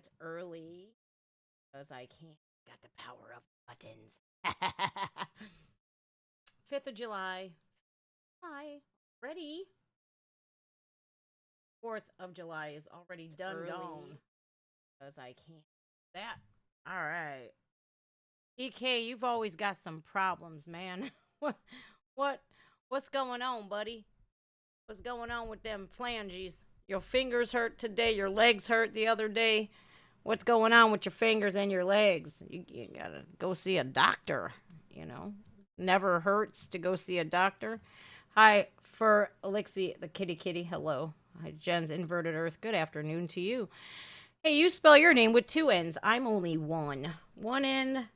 it's early because I can't got the power of buttons. 5th of July. Hi. Ready? 4th of July is already done early. gone because I can't. That. All right. EK, you've always got some problems, man. what what what's going on, buddy? What's going on with them phalanges? Your fingers hurt today, your legs hurt the other day. What's going on with your fingers and your legs? You gotta go see a doctor, you know. Never hurts to go see a doctor. Hi, for Elixie, the kitty kitty, hello. Hi, Jen's Inverted Earth, good afternoon to you. Hey, you spell your name with two N's. I'm only one. One N,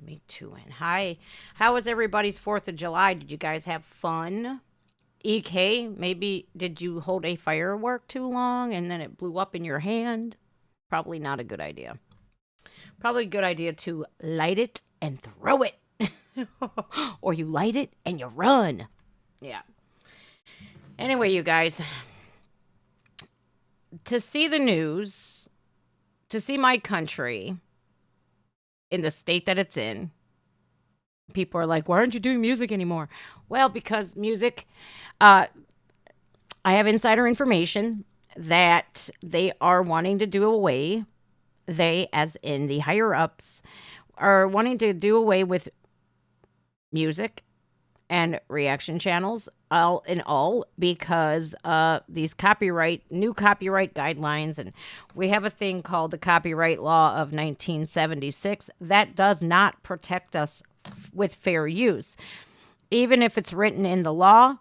me two N. Hi, how was everybody's 4th of July? Did you guys have fun? EK, maybe did you hold a firework too long and then it blew up in your hand? Probably not a good idea. Probably a good idea to light it and throw it. Or you light it and you run. Yeah. Anyway, you guys, to see the news, to see my country in the state that it's in, people are like, why aren't you doing music anymore? Well, because music, I have insider information that they are wanting to do away, they, as in the higher ups, are wanting to do away with music and reaction channels all in all because these new copyright guidelines, and we have a thing called the Copyright Law of 1976 that does not protect us with fair use. Even if it's written in the law,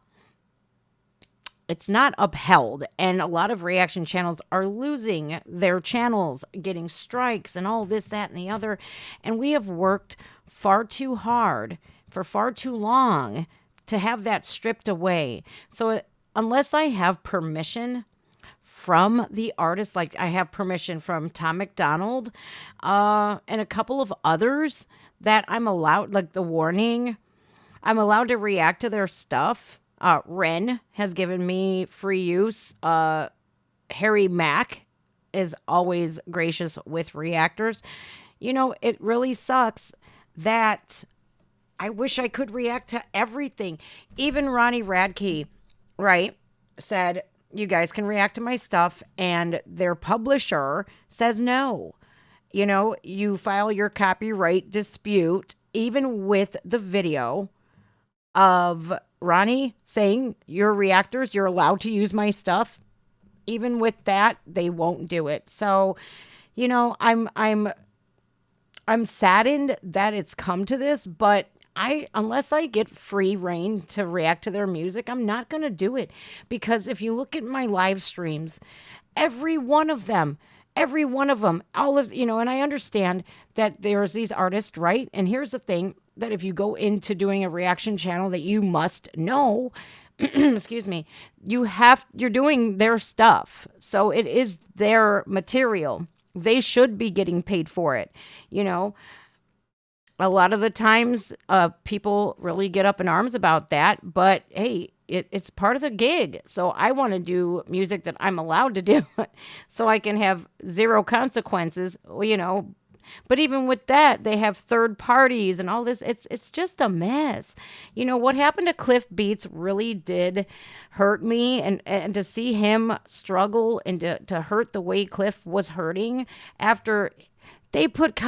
it's not upheld, and a lot of reaction channels are losing their channels, getting strikes and all this, that, and the other, and we have worked far too hard for far too long to have that stripped away. So unless I have permission from the artist, like I have permission from Tom McDonald and a couple of others that I'm allowed, like The Warning, I'm allowed to react to their stuff. Ren has given me free use. Harry Mack is always gracious with reactors. You know, it really sucks that I wish I could react to everything. Even Ronnie Radke, right, said, you guys can react to my stuff, and their publisher says no. You know, you file your copyright dispute, even with the video of Ronnie saying, your reactors, you're allowed to use my stuff. Even with that, they won't do it. So, you know, I'm saddened that it's come to this, but unless I get free reign to react to their music, I'm not going to do it. Because if you look at my live streams, every one of them, all of, you know, and I understand that there's these artists, right? And here's the thing, that if you go into doing a reaction channel that you must know, excuse me, you're doing their stuff. So it is their material. They should be getting paid for it, you know. A lot of the times, people really get up in arms about that, but hey, it's part of the gig. So I want to do music that I'm allowed to do so I can have zero consequences, you know. But even with that, they have third parties and all this. It's just a mess. You know, what happened to Cliff Beats really did hurt me. And to see him struggle and to hurt the way Cliff was hurting after they put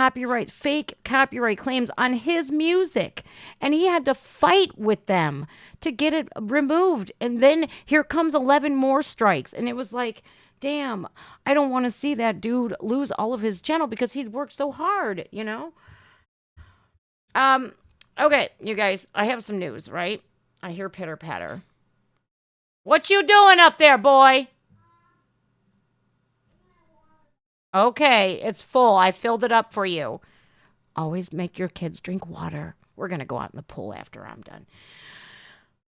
fake copyright claims on his music, and he had to fight with them to get it removed. And then here comes 11 more strikes. And it was like, damn, I don't want to see that dude lose all of his channel because he's worked so hard, you know? Okay, you guys, I have some news, right? I hear pitter patter. What you doing up there, boy? Okay, it's full. I filled it up for you. Always make your kids drink water. We're going to go out in the pool after I'm done.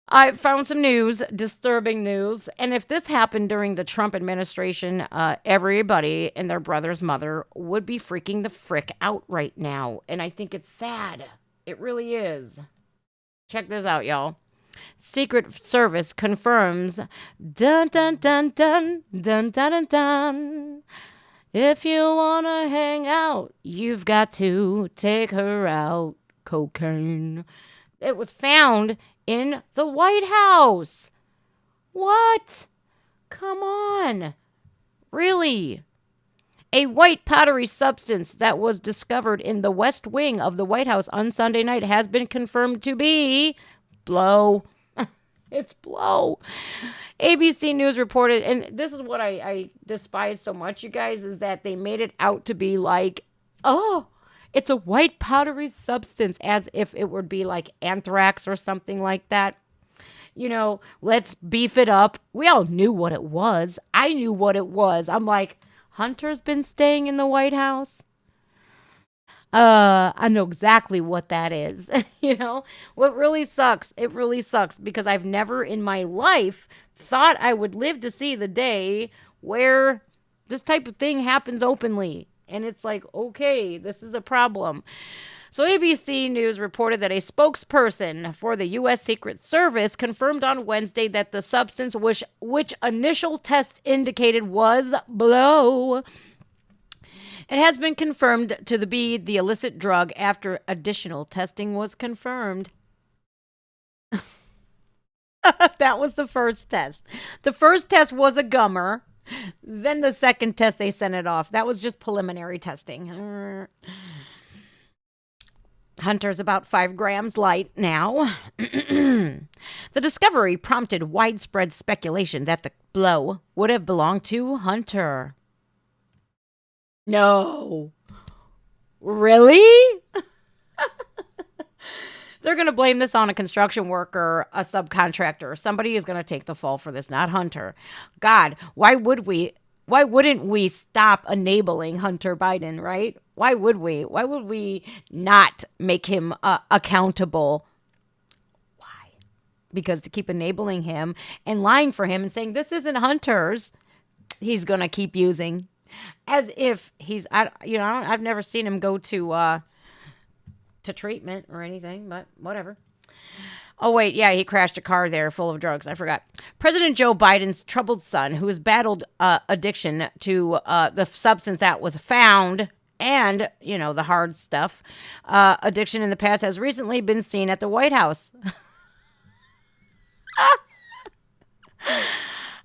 I found some news, disturbing news. And if this happened during the Trump administration, everybody and their brother's mother would be freaking the frick out right now. And I think it's sad. It really is. Check this out, y'all. Secret Service confirms, dun, dun, dun, dun, dun, dun, dun, dun. If you want to hang out, you've got to take her out. Cocaine. It was found in the White House. What? Come on. Really? A white powdery substance that was discovered in the West Wing of the White House on Sunday night has been confirmed to be blow. It's blow. ABC News reported, and this is what I despise so much, you guys, is that they made it out to be like, oh, it's a white powdery substance, as if it would be like anthrax or something like that. Let's beef it up. We all knew what it was. I knew what it was. I'm like, Hunter's been staying in the White House. I know exactly what that is. What really sucks, it really sucks because I've never in my life thought I would live to see the day where this type of thing happens openly. And it's like, okay, this is a problem. So ABC News reported that a spokesperson for the U.S. Secret Service confirmed on Wednesday that the substance which initial tests indicated was blow. It has been confirmed to be the illicit drug after additional testing was confirmed. That was the first test. The first test was a gummer. Then the second test, they sent it off. That was just preliminary testing. Hunter's about 5 grams light now. The discovery prompted widespread speculation that the blow would have belonged to Hunter. No. Really? They're going to blame this on a construction worker, a subcontractor. Somebody is going to take the fall for this, not Hunter. God, why wouldn't we stop enabling Hunter Biden, right? Why would we? Why would we not make him accountable? Why? Because to keep enabling him and lying for him and saying this isn't Hunter's, he's going to keep using. As if I've never seen him go to treatment or anything, but whatever. Oh, wait, yeah, he crashed a car there full of drugs. I forgot. President Joe Biden's troubled son, who has battled addiction to the substance that was found and, the hard stuff, addiction in the past, has recently been seen at the White House.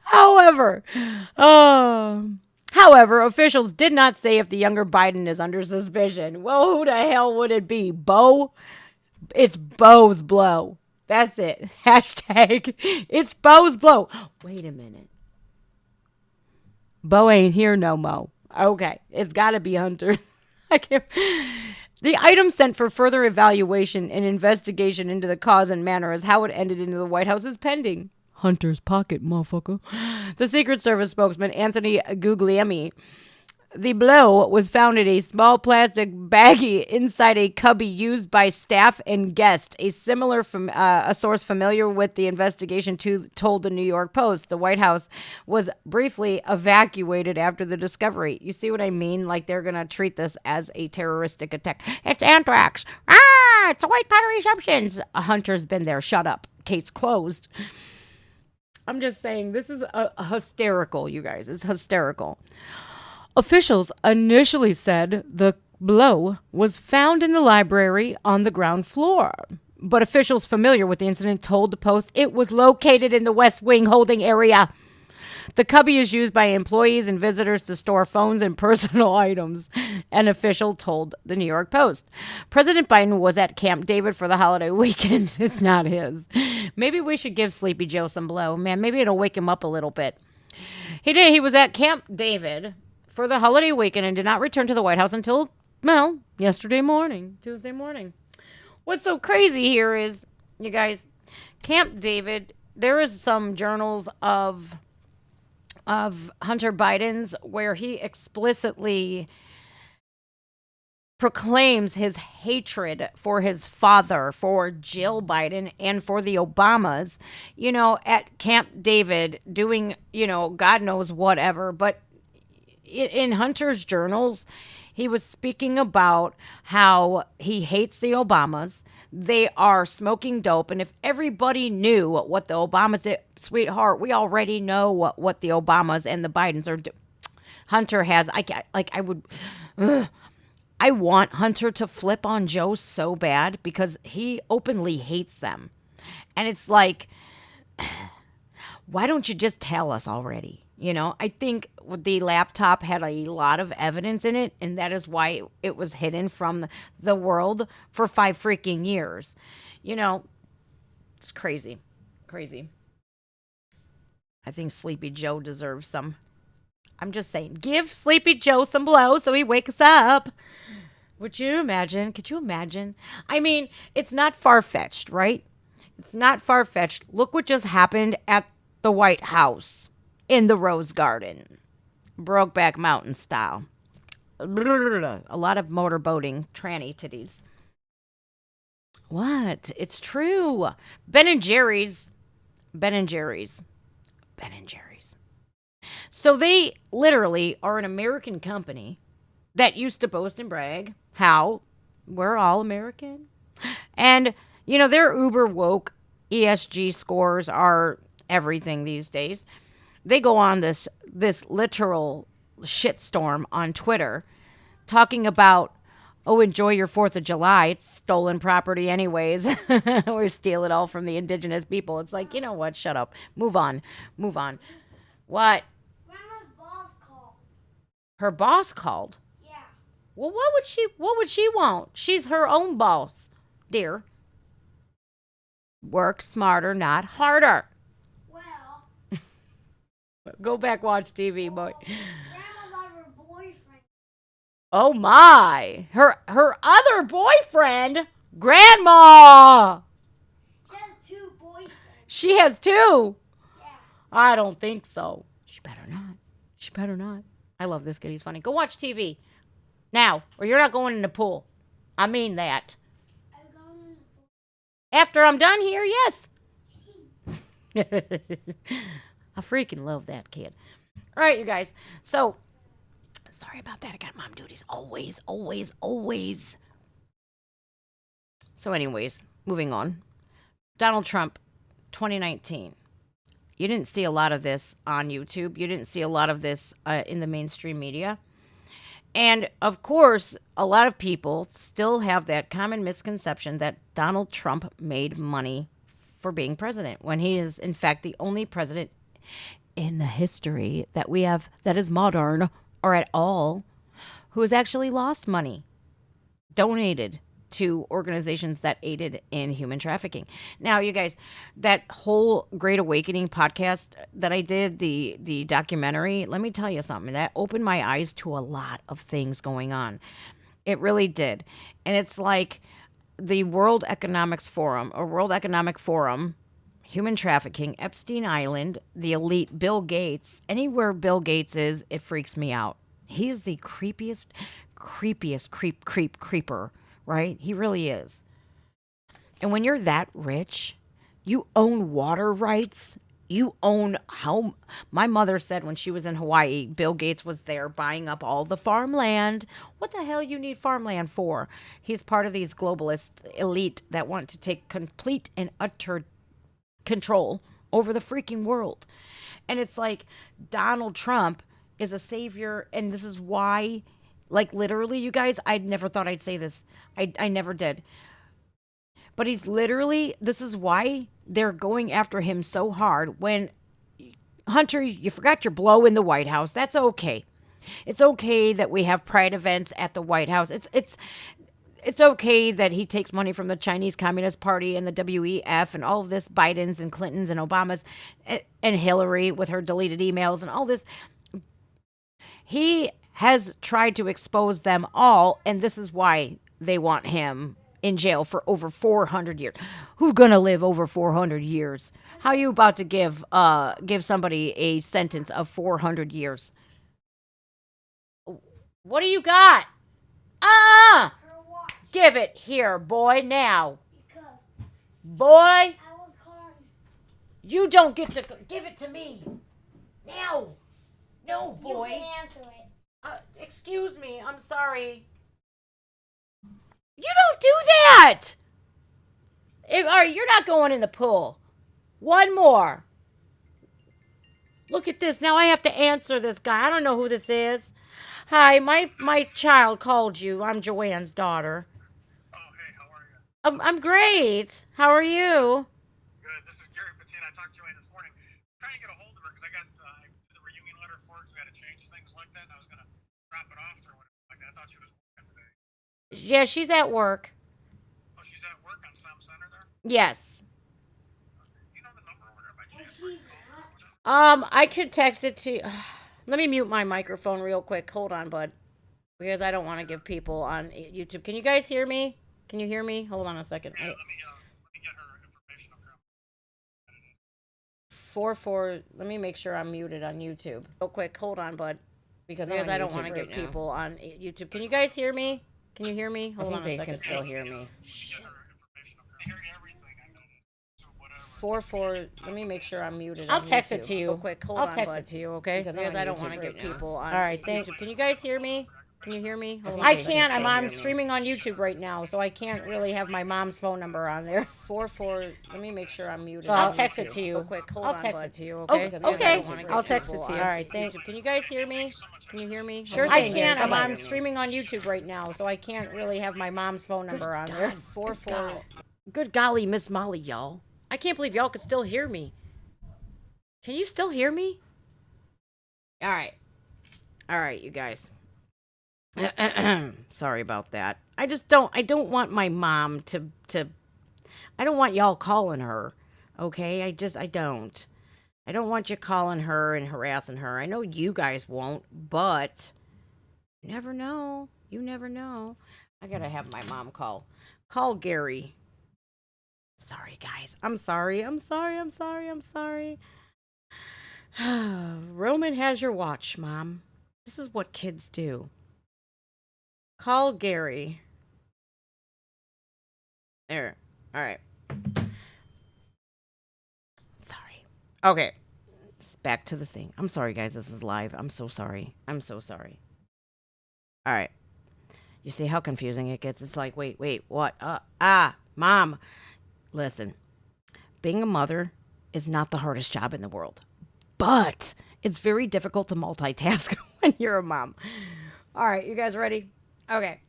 However, officials did not say if the younger Biden is under suspicion. Well, who the hell would it be? Bo? It's Bo's blow. That's it. Hashtag, it's Bo's blow. Wait a minute. Bo ain't here no mo. Okay, it's got to be Hunter. I can't. The item sent for further evaluation and investigation into the cause and manner as how it ended into the White House is pending. Hunter's pocket, motherfucker. The Secret Service spokesman, Anthony Guglielmi. The blow was found in a small plastic baggie inside a cubby used by staff and guests. A source familiar with the investigation told the New York Post. The White House was briefly evacuated after the discovery. You see what I mean? Like they're going to treat this as a terroristic attack. It's anthrax. It's a white powdery substance. A Hunter's been there. Shut up. Case closed. I'm just saying, this is hysterical, you guys. It's hysterical. Officials initially said the blow was found in the library on the ground floor. But officials familiar with the incident told the Post it was located in the West Wing holding area. The cubby is used by employees and visitors to store phones and personal items, an official told the New York Post. President Biden was at Camp David for the holiday weekend. It's not his. Maybe we should give Sleepy Joe some blow. Man, maybe it'll wake him up a little bit. He did. He was at Camp David for the holiday weekend and did not return to the White House until, Tuesday morning. What's so crazy here is, you guys, Camp David, there is some journals of Hunter Biden's where he explicitly proclaims his hatred for his father, for Jill Biden, and for the Obamas, at Camp David doing, God knows whatever. But in Hunter's journals, he was speaking about how he hates the Obamas. They are smoking dope. And if everybody knew what the Obamas did, sweetheart, we already know what the Obamas and the Bidens are doing. Hunter has, I would, ugh, I want Hunter to flip on Joe so bad because he openly hates them. And it's like, why don't you just tell us already? I think the laptop had a lot of evidence in it, and that is why it was hidden from the world for 5 freaking years. You know, it's crazy. Crazy. I think Sleepy Joe deserves some. I'm just saying, give Sleepy Joe some blow so he wakes up. Would you imagine? Could you imagine? I mean, it's not far fetched, right? It's not far fetched. Look what just happened at the White House in the Rose Garden, Brokeback Mountain style. A lot of motorboating, tranny titties. What? It's true. Ben and Jerry's. Ben and Jerry's. Ben and Jerry's. So they literally are an American company that used to boast and brag how we're all American. And, their uber woke ESG scores are everything these days. They go on this literal shitstorm on Twitter talking about, oh, enjoy your 4th of July. It's stolen property anyways. We steal it all from the indigenous people. It's like, you know what? Shut up. Move on. Move on. What? Grandma's boss called. Her boss called? Yeah. Well, what would she want? She's her own boss, dear. Work smarter, not harder. Well. Go back, watch TV, boy. Grandma got her boyfriend. Oh my. Her other boyfriend? Grandma. She has 2 boyfriends. She has 2. Yeah. I don't think so. She better not. She better not. I love this kid. He's funny. Go watch TV. Now, or you're not going in the pool. I mean that. I'm going in the pool. After I'm done here, yes. I freaking love that kid. All right, you guys. So, sorry about that. I got mom duties. Always, always, always. So, anyways, moving on. Donald Trump, 2019. You didn't see a lot of this on YouTube. You didn't see a lot of this in the mainstream media. And of course, a lot of people still have that common misconception that Donald Trump made money for being president when he is, in fact, the only president in the history that we have that is modern or at all who has actually lost money, donated to organizations that aided in human trafficking. Now, you guys, that whole Great Awakening podcast that I did, the documentary, let me tell you something. That opened my eyes to a lot of things going on. It really did. And it's like the World Economic Forum, human trafficking, Epstein Island, the elite, Bill Gates. Anywhere Bill Gates is, it freaks me out. He's the creepiest creeper. Right? He really is. And when you're that rich, you own water rights. You own how my mother said when she was in Hawaii, Bill Gates was there buying up all the farmland. What the hell you need farmland for? He's part of these globalist elite that want to take complete and utter control over the freaking world. And it's like Donald Trump is a savior, and this is why, like, literally, you guys, I never thought I'd say this. I never did. But he's literally, this is why they're going after him so hard. When, Hunter, you forgot your blow in the White House. That's okay. It's okay that we have pride events at the White House. It's okay that he takes money from the Chinese Communist Party and the WEF and all of this, Biden's and Clinton's and Obama's and Hillary with her deleted emails and all this. He has tried to expose them all, and this is why they want him in jail for over 400 years. Who's gonna live over 400 years? How are you about to give somebody a sentence of 400 years? What do you got? Give it here, boy, now. Because Boy, I was calling. you don't get to give it to me. Now. No, boy. You can answer it. Excuse me, I'm sorry. You don't do that! All right, you're not going in the pool. One more. Look at this. Now I have to answer this guy. I don't know who this is. Hi, my child called you. I'm Joanne's daughter. Oh, hey, how are you? I'm great. How are you? Good. This is Gary Patina. I talked to Joanne this morning. I'm trying to get a hold of her because I did the reunion letter for her because we had to change things like that. And I was going to drop it off to her or whatever like that. I thought she was working today. Yeah, she's at work. Oh, she's at work on Sam Center there? Yes. Do you know the number over there by And chance? she's not. I could text it to. Let me mute my microphone real quick. Hold on, bud, because I don't want to give people on YouTube. Can you guys hear me? Can you hear me? Hold on a second. Yeah, let me get her information up here. 4. Let me make sure I'm muted on YouTube. Real quick. Hold on, bud, because I don't want to give people on YouTube. Can you guys hear me? Can you hear me? Hold on a second. They can still hear me. Let me get her information up here. I hear everything. I know. So whatever. 4. Let me make sure I'm muted. I'll text it to you. Real quick. Hold on, text it to you, okay? Because I don't want to give people on. All right. Thank you. Can you guys hear me? Can you hear me? I can't. I'm streaming on YouTube right now, so I can't really have my mom's phone number on there. 4. Let me make sure I'm muted. I'll text it to you. Quick. Hold on. I'll text it to you. Okay. Okay. I'll text it to you. All right. Thank you. Can you guys hear me? Can you hear me? Sure. I can't. I'm streaming on YouTube right now, so I can't really have my mom's phone number on there. 4. Good golly, Miss Molly, y'all. I can't believe y'all could still hear me. Can you still hear me? All right. All right, you guys. Sorry about that. I don't want my mom to I don't want y'all calling her. Okay? I don't. I don't want you calling her and harassing her. I know you guys won't, but you never know. You never know. I got to have my mom call Gary. Sorry, guys. I'm sorry. Roman has your watch, Mom. This is what kids do. Call Gary. There. All right. Sorry. Okay. Back to the thing. I'm sorry, guys. This is live. I'm so sorry. All right. You see how confusing it gets? It's like, wait, what? Mom. Listen. Being a mother is not the hardest job in the world. But it's very difficult to multitask when you're a mom. All right, you guys ready? Okay.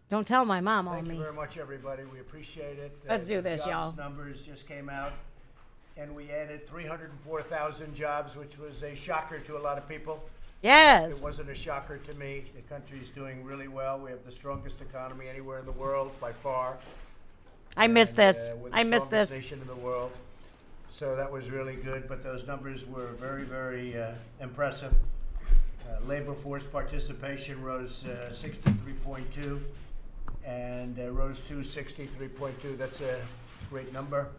Don't tell my mom on me. Thank you very much, everybody. We appreciate it. Let's do this, y'all. Jobs numbers just came out, and we added 304,000 jobs, which was a shocker to a lot of people. Yes. It wasn't a shocker to me. The country's doing really well. We have the strongest economy anywhere in the world by far. I missed this. We're I the missed strongest this. nation in the world. So that was really good, but those numbers were very, very impressive. Labor force participation rose 63.2 and rose to 63.2. That's a great number.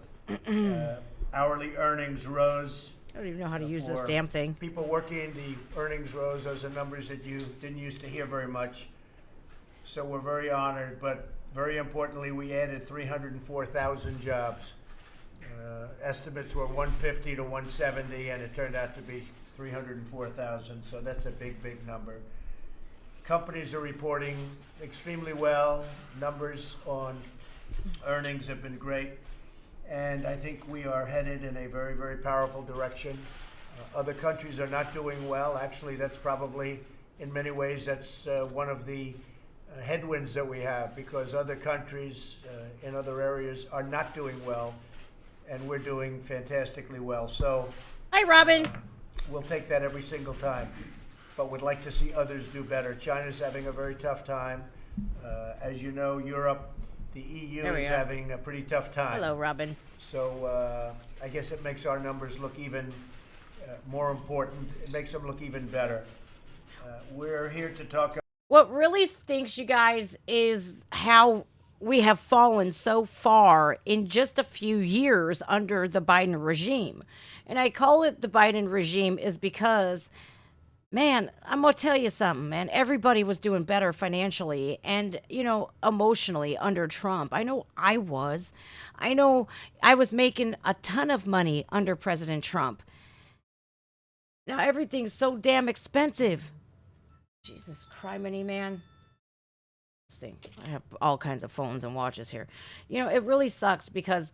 Hourly earnings rose. I don't even know how to use this for damn thing. People working, the earnings rose. Those are numbers that you didn't used to hear very much. So we're very honored, but very importantly, we added 304,000 jobs. Estimates were 150 to 170, and it turned out to be 304,000, so that's a big, big number. Companies are reporting extremely well. Numbers on earnings have been great, and I think we are headed in a very, very powerful direction. Other countries are not doing well. Actually, that's probably, in many ways, that's one of the headwinds that we have, because other countries in other areas are not doing well, and we're doing fantastically well. So Hi, Robin. we'll take that every single time, but we'd like to see others do better. China's having a very tough time. As you know, Europe, the EU There we is are. having a pretty tough time. Hello, Robin. So I guess it makes our numbers look even more important. It makes them look even better. We're here to talk. What really stinks, you guys, is how we have fallen so far in just a few years under the Biden regime. And I call it the Biden regime is because, man, I'm going to tell you something, man. Everybody was doing better financially and, emotionally under Trump. I know I was. I know I was making a ton of money under President Trump. Now everything's so damn expensive. Jesus criminy, man. See, I have all kinds of phones and watches here. It really sucks because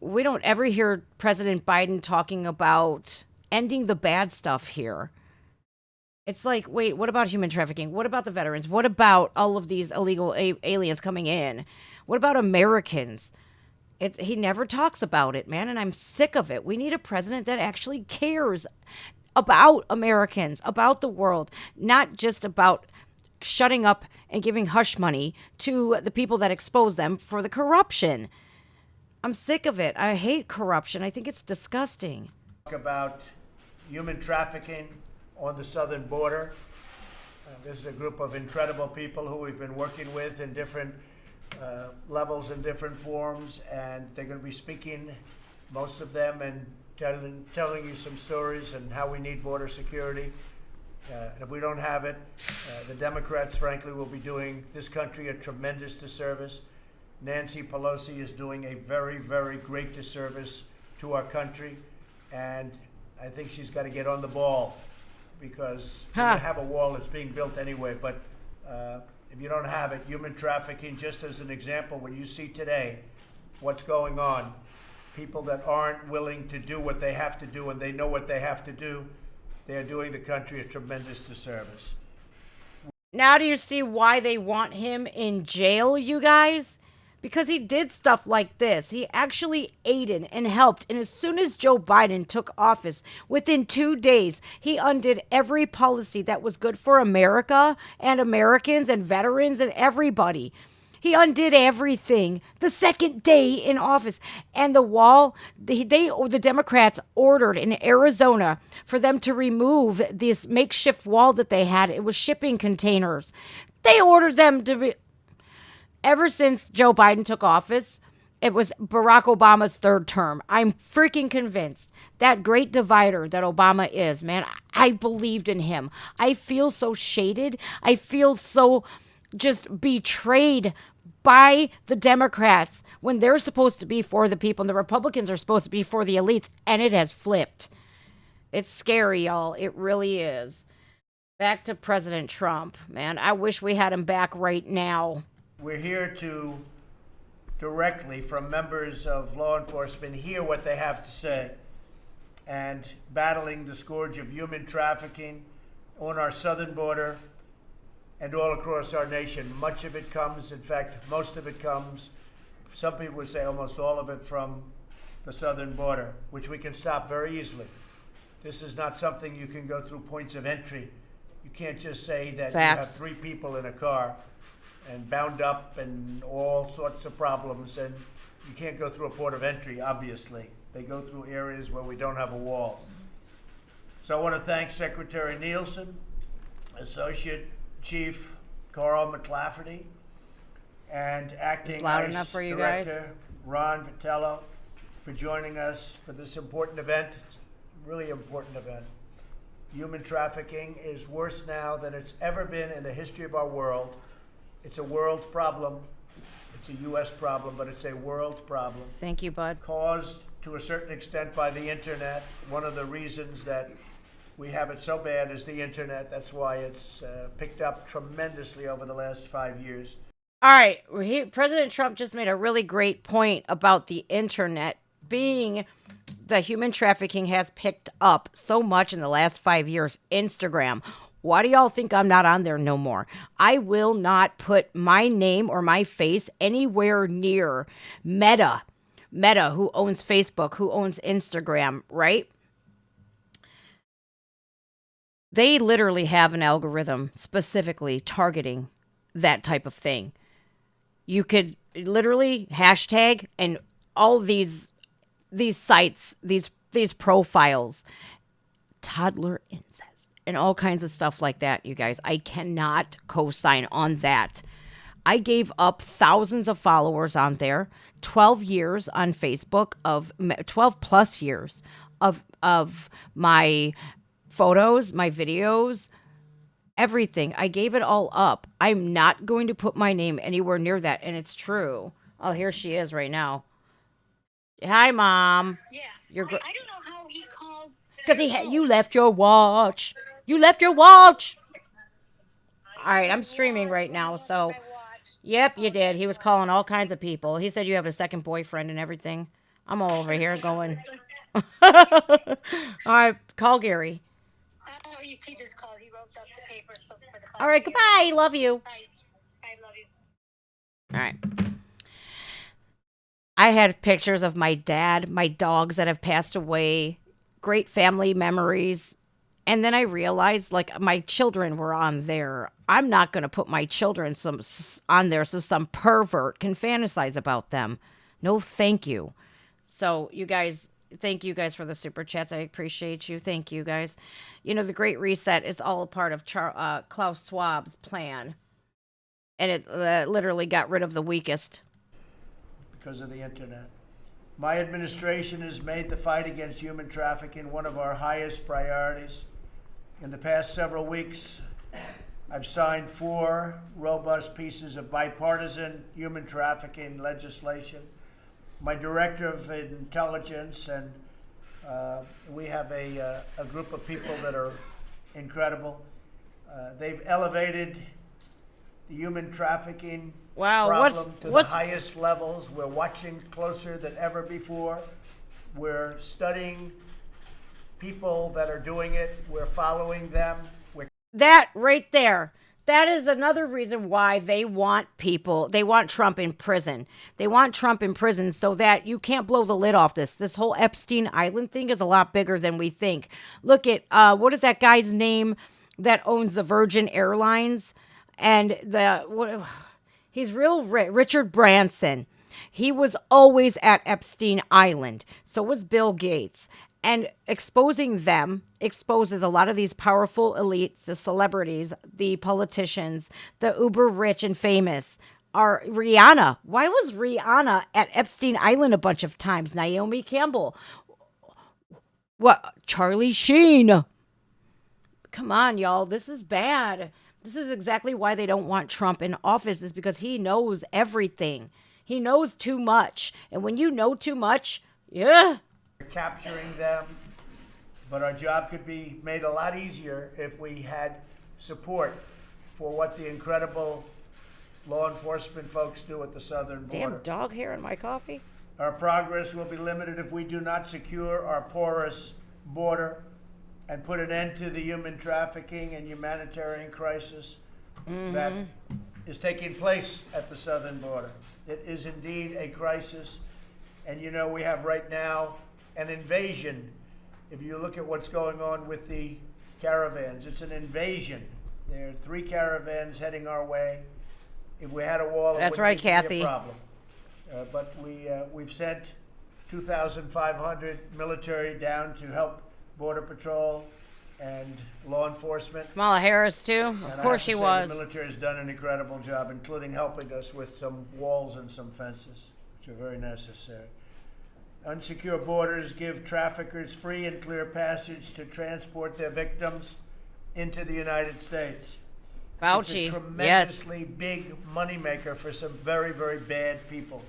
we don't ever hear President Biden talking about ending the bad stuff here. It's like, wait, what about human trafficking? What about the veterans? What about all of these illegal aliens coming in? What about Americans? He never talks about it, man, and I'm sick of it. We need a president that actually cares about Americans, about the world, not just about shutting up and giving hush money to the people that expose them for the corruption. I'm sick of it. I hate corruption. I think it's disgusting. Talk about human trafficking on the southern border. This is a group of incredible people who we've been working with in different levels and different forms, and they're going to be speaking, most of them, and telling you some stories and how we need border security. And if we don't have it, the Democrats, frankly, will be doing this country a tremendous disservice. Nancy Pelosi is doing a very, very great disservice to our country, and I think she's got to get on the ball, because we have a wall that's being built anyway. But if you don't have it, human trafficking, just as an example, when you see today what's going on, people that aren't willing to do what they have to do and they know what they have to do, they're doing the country a tremendous disservice. Now do you see why they want him in jail, you guys? Because he did stuff like this. He actually aided and helped. And as soon as Joe Biden took office, within 2 days, he undid every policy that was good for America and Americans and veterans and everybody. He undid everything the second day in office. And the wall, the Democrats ordered in Arizona for them to remove this makeshift wall that they had. It was shipping containers. They ordered them to be... Ever since Joe Biden took office, it was Barack Obama's third term. I'm freaking convinced that great divider that Obama is, man, I believed in him. I feel so shaded. I feel so just betrayed by the Democrats when they're supposed to be for the people and the Republicans are supposed to be for the elites, and it has flipped. It's scary, y'all. It really is. Back to President Trump, man. I wish we had him back right now. We're here to directly, from members of law enforcement, hear what they have to say. And battling the scourge of human trafficking on our southern border and all across our nation. Much of it comes, in fact, most of it comes, some people would say almost all of it, from the southern border, which we can stop very easily. This is not something you can go through points of entry. You can't just say that you have 3 people in a car and bound up and all sorts of problems, and you can't go through a port of entry, obviously. They go through areas where we don't have a wall. So I want to thank Secretary Nielsen, Associate Chief Carl McLafferty, and Acting ICE Director Ron Vitello for joining us for this important event. It's a really important event. Human trafficking is worse now than it's ever been in the history of our world. It's a world problem. It's a U.S. problem, but it's a world problem. Thank you, bud. Caused to a certain extent by the internet. One of the reasons that we have it so bad is the internet. That's why it's picked up tremendously over the last 5 years. All right. President Trump just made a really great point about the internet being the human trafficking has picked up so much in the last 5 years. Instagram. Why do y'all think I'm not on there no more? I will not put my name or my face anywhere near Meta, who owns Facebook, who owns Instagram, right? They literally have an algorithm specifically targeting that type of thing. You could literally hashtag and all these sites, these profiles, toddler incest, and all kinds of stuff like that, you guys. I cannot co-sign on that. I gave up thousands of followers on there, 12 years on Facebook, of 12 plus years of my photos, my videos, everything. I gave it all up. I'm not going to put my name anywhere near that, and it's true. Oh, here she is right now. Hi, Mom. Yeah. I don't know how he called. Because you left your watch. You left your watch. All right, I'm streaming right now, so. Yep, you did. He was calling all kinds of people. He said you have a second boyfriend and everything. I'm all over here going. All right, call Gary. Oh, he just called. He wrote up the papers for the All class. right, goodbye. Love you. Bye. I love you. All right. I had pictures of my dad, my dogs that have passed away, great family memories. And then I realized like my children were on there. I'm not going to put my children on there so some pervert can fantasize about them. No, thank you. So, you guys, thank you guys for the super chats. I appreciate you. Thank you guys. You know, the Great Reset is all a part of Klaus Schwab's plan. And it literally got rid of the weakest. Because of the internet. My administration has made the fight against human trafficking one of our highest priorities. In the past several weeks, I've signed 4 robust pieces of bipartisan human trafficking legislation. My director of intelligence and we have a group of people that are incredible. They've elevated the human trafficking problem to the highest levels. We're watching closer than ever before. We're studying people that are doing it. We're following them. That right there. That is another reason why they want Trump in prison. They want Trump in prison so that you can't blow the lid off this. This whole Epstein Island thing is a lot bigger than we think. Look at, what is that guy's name that owns the Virgin Airlines? And he's real Richard Branson. He was always at Epstein Island. So was Bill Gates. And exposing them exposes a lot of these powerful elites, the celebrities, the politicians, the uber rich and famous. Are Rihanna. Why was Rihanna at Epstein Island a bunch of times? Naomi Campbell. What? Charlie Sheen. Come on, y'all. This is bad. This is exactly why they don't want Trump in office, is because he knows everything. He knows too much. And when you know too much, yeah. We're capturing them, but our job could be made a lot easier if we had support for what the incredible law enforcement folks do at the southern border. Damn dog hair in my coffee. Our progress will be limited if we do not secure our porous border and put an end to the human trafficking and humanitarian crisis that is taking place at the southern border. It is indeed a crisis. And you know, we have right now an invasion. If you look at what's going on with the caravans, it's an invasion. There are 3 caravans heading our way. If we had a wall, that's it right, wouldn't Kathy. be a problem. But we've sent 2,500 military down to help Border Patrol and law enforcement. Kamala Harris, too. Of course she was. The military has done an incredible job, including helping us with some walls and some fences, which are very necessary. Unsecure borders give traffickers free and clear passage to transport their victims into the United States. Fauci, it's a tremendously big moneymaker for some very, very bad people.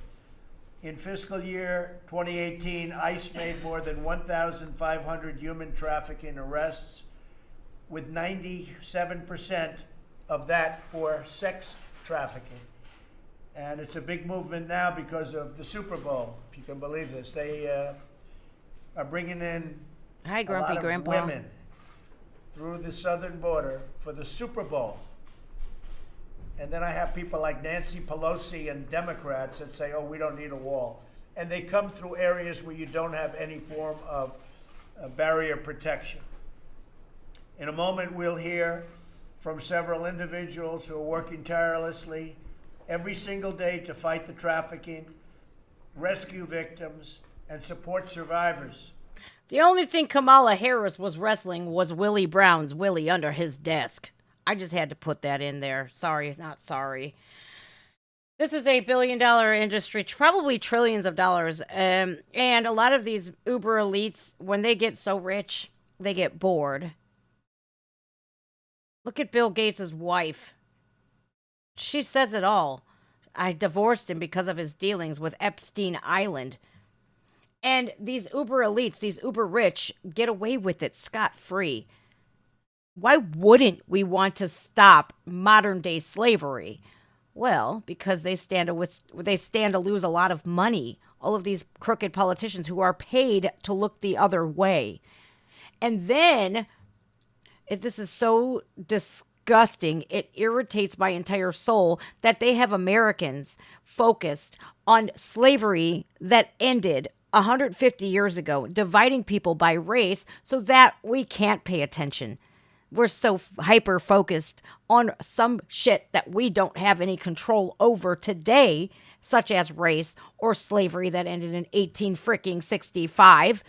In fiscal year 2018, ICE made more than 1,500 human trafficking arrests, with 97% of that for sex trafficking. And it's a big movement now because of the Super Bowl, if you can believe this. They are bringing in Hi, a Grumpy lot of Grandpa. women through the southern border for the Super Bowl. And then I have people like Nancy Pelosi and Democrats that say, oh, we don't need a wall. And they come through areas where you don't have any form of barrier protection. In a moment, we'll hear from several individuals who are working tirelessly every single day to fight the trafficking, rescue victims, and support survivors. The only thing Kamala Harris was wrestling was Willie Brown's Willie under his desk. I just had to put that in there. Sorry, not sorry. This is a $1 billion industry, probably trillions of dollars. And a lot of these uber elites, when they get so rich, they get bored. Look at Bill Gates' wife. She says it all. I divorced him because of his dealings with Epstein Island. And these uber elites, these uber rich, get away with it scot-free. Why wouldn't we want to stop modern day slavery? Well, because they stand to lose a lot of money all of these crooked politicians who are paid to look the other way. And then, this is so disgusting, it irritates my entire soul that they have Americans focused on slavery that ended 150 years ago, dividing people by race so that we can't pay attention. We're so hyper focused on some shit that we don't have any control over today, such as race or slavery that ended in 1865.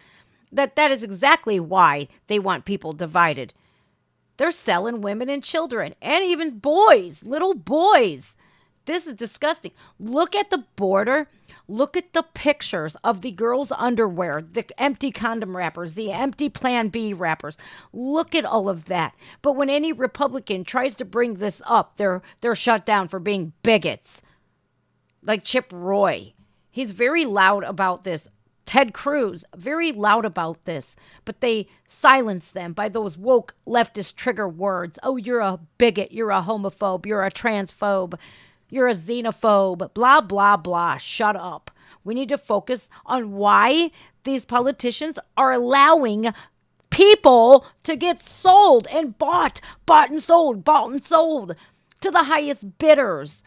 That is exactly why they want people divided. They're selling women and children and even boys, little boys. This is disgusting. Look at the border. Look at the pictures of the girls' underwear, the empty condom wrappers, the empty Plan B wrappers. Look at all of that. But when any Republican tries to bring this up, they're shut down for being bigots. Like Chip Roy. He's very loud about this. Ted Cruz, very loud about this, but they silence them by those woke leftist trigger words. Oh, you're a bigot, you're a homophobe, you're a transphobe, you're a xenophobe, blah, blah, blah. Shut up. We need to focus on why these politicians are allowing people to get sold and bought and sold to the highest bidders.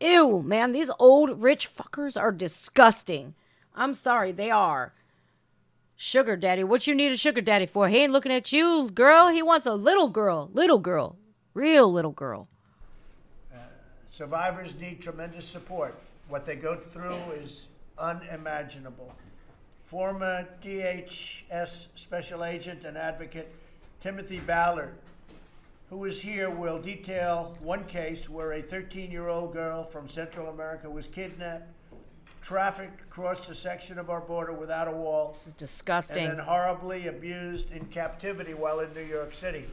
Ew, man, these old rich fuckers are disgusting. I'm sorry, they are. Sugar daddy, what you need a sugar daddy for? He ain't looking at you, girl. He wants a little girl, real little girl. Survivors need tremendous support. What they go through is unimaginable. Former DHS Special Agent and Advocate Timothy Ballard, who is here, will detail one case where a 13-year-old girl from Central America was kidnapped, trafficked across a section of our border without a wall. This is disgusting. And then horribly abused in captivity while in New York City.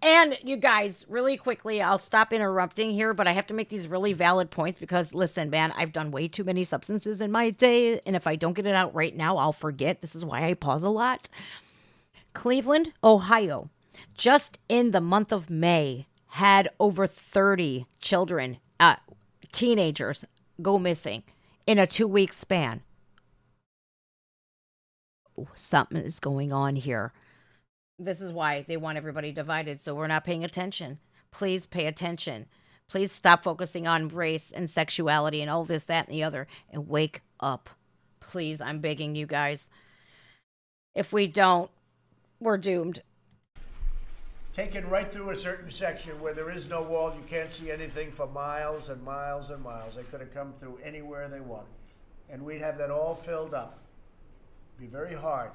And you guys, really quickly, I'll stop interrupting here, but I have to make these really valid points because, listen, man, I've done way too many substances in my day, and if I don't get it out right now, I'll forget. This is why I pause a lot. Cleveland, Ohio, just in the month of May, had over 30 children, teenagers, go missing in a 2-week span. Something is going on here. This is why they want everybody divided, so we're not paying attention. Please pay attention. Please stop focusing on race and sexuality and all this, that, and the other, and wake up. Please, I'm begging you guys. If we don't, we're doomed. Taken right through a certain section where there is no wall, you can't see anything for miles and miles and miles. They could have come through anywhere they wanted. And we'd have that all filled up. It'd be very hard.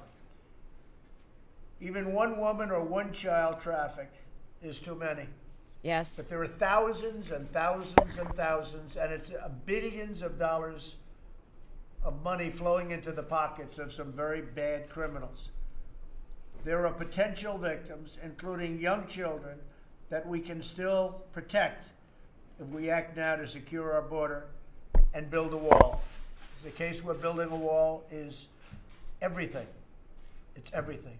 Even one woman or one child trafficked is too many. Yes. But there are thousands and thousands and thousands, and it's billions of dollars of money flowing into the pockets of some very bad criminals. There are potential victims, including young children, that we can still protect if we act now to secure our border and build a wall. The case we're building a wall is everything. It's everything.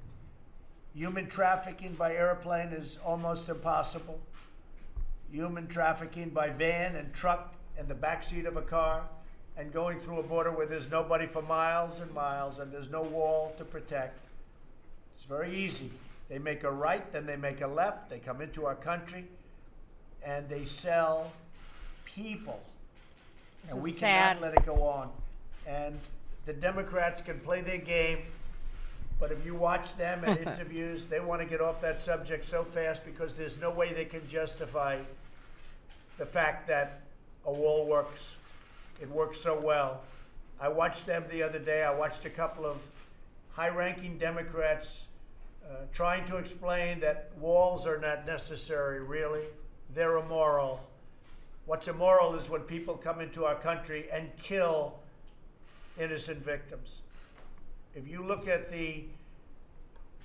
Human trafficking by airplane is almost impossible. Human trafficking by van and truck in the backseat of a car and going through a border where there's nobody for miles and miles and there's no wall to protect. It's very easy. They make a right, then they make a left. They come into our country and they sell people. And we cannot let it go on. And the Democrats can play their game. But if you watch them in interviews, they want to get off that subject so fast because there's no way they can justify the fact that a wall works. It works so well. I watched them the other day. I watched a couple of high-ranking Democrats trying to explain that walls are not necessary, really. They're immoral. What's immoral is when people come into our country and kill innocent victims. If you look at the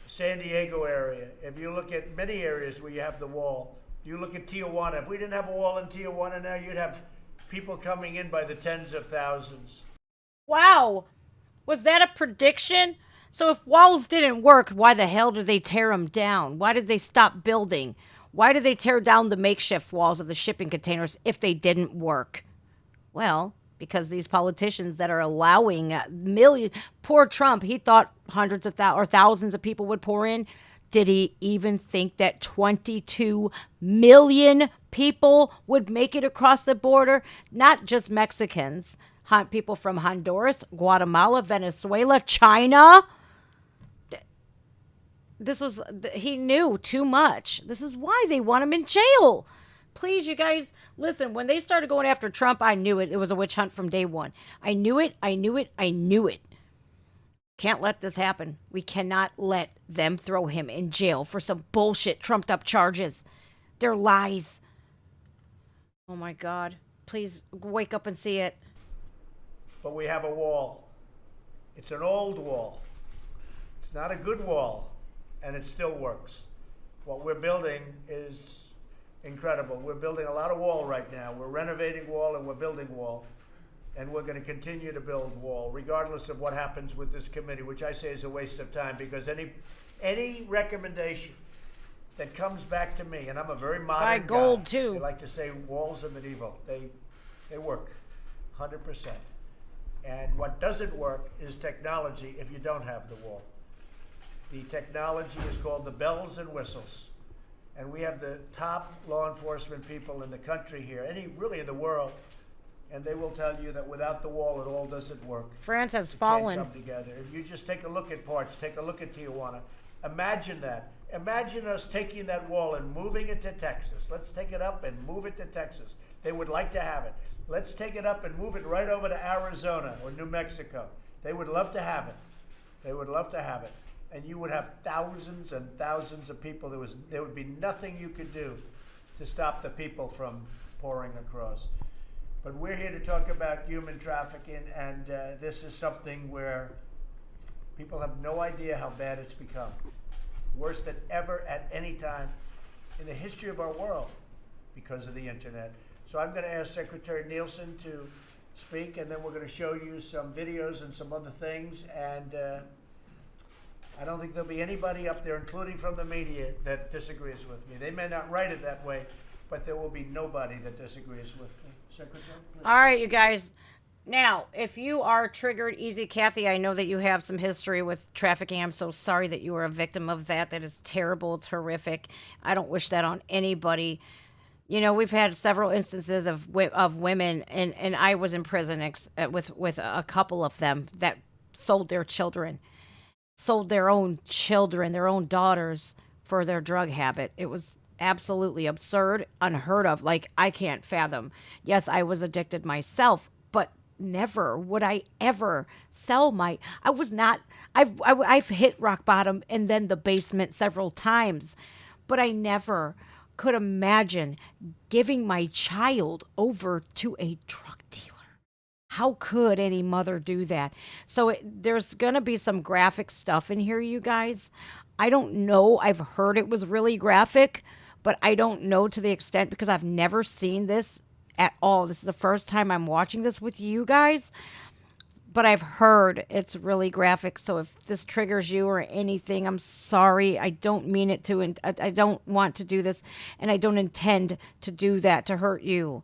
San Diego area, if you look at many areas where you have the wall, you look at Tijuana. If we didn't have a wall in Tijuana now, you'd have people coming in by the tens of thousands. Wow. Was that a prediction? So if walls didn't work, why the hell did they tear them down? Why did they stop building? Why did they tear down the makeshift walls of the shipping containers if they didn't work? Well, because these politicians that are allowing millions, poor Trump, he thought hundreds of or thousands of people would pour in. Did he even think that 22 million people would make it across the border? Not just Mexicans, people from Honduras, Guatemala, Venezuela, China. He knew too much. This is why they want him in jail. Please, you guys, listen, when they started going after Trump, I knew it. It was a witch hunt from day one. I knew it. Can't let this happen. We cannot let them throw him in jail for some bullshit, trumped up charges. They're lies. Oh my God. Please wake up and see it. But we have a wall. It's an old wall. It's not a good wall, and it still works. What we're building is incredible. We're building a lot of wall right now. We're renovating wall and we're building wall. And we're going to continue to build wall, regardless of what happens with this committee, which I say is a waste of time, because any recommendation that comes back to me, and I'm a very modern Buy gold guy. too. They like to say walls are medieval. They work, 100%. And what doesn't work is technology if you don't have the wall. The technology is called the bells and whistles. And we have the top law enforcement people in the country here, really in the world, and they will tell you that without the wall, it all doesn't work. France has It fallen. can't come together. If you just take a look at parts, take a look at Tijuana. Imagine that. Imagine us taking that wall and moving it to Texas. Let's take it up and move it to Texas. They would like to have it. Let's take it up and move it right over to Arizona or New Mexico. They would love to have it. They would love to have it. And you would have thousands and thousands of people. There would be nothing you could do to stop the people from pouring across. But we're here to talk about human trafficking, and this is something where people have no idea how bad it's become. Worse than ever at any time in the history of our world because of the internet. So I'm going to ask Secretary Nielsen to speak, and then we're going to show you some videos and some other things. And I don't think there'll be anybody up there, including from the media, that disagrees with me. They may not write it that way, but there will be nobody that disagrees with me. Secretary, please. All right, you guys. Now, if you are triggered easy, Kathy, I know that you have some history with trafficking. I'm so sorry that you were a victim of that. That is terrible. It's horrific. I don't wish that on anybody. You know, we've had several instances of women, and I was in prison with a couple of them that sold their children, sold their own children, their own daughters for their drug habit. It was absolutely absurd, unheard of. Like, I can't fathom. Yes, I was addicted myself, but never would I ever sell I was not, I've hit rock bottom and then the basement several times, but I never could imagine giving my child over to a drug dealer. How could any mother do that? So there's going to be some graphic stuff in here, you guys. I don't know. I've heard it was really graphic, but I don't know to the extent because I've never seen this at all. This is the first time I'm watching this with you guys, but I've heard it's really graphic. So if this triggers you or anything, I'm sorry. I don't mean it to, and I don't want to do this, and I don't intend to do that to hurt you.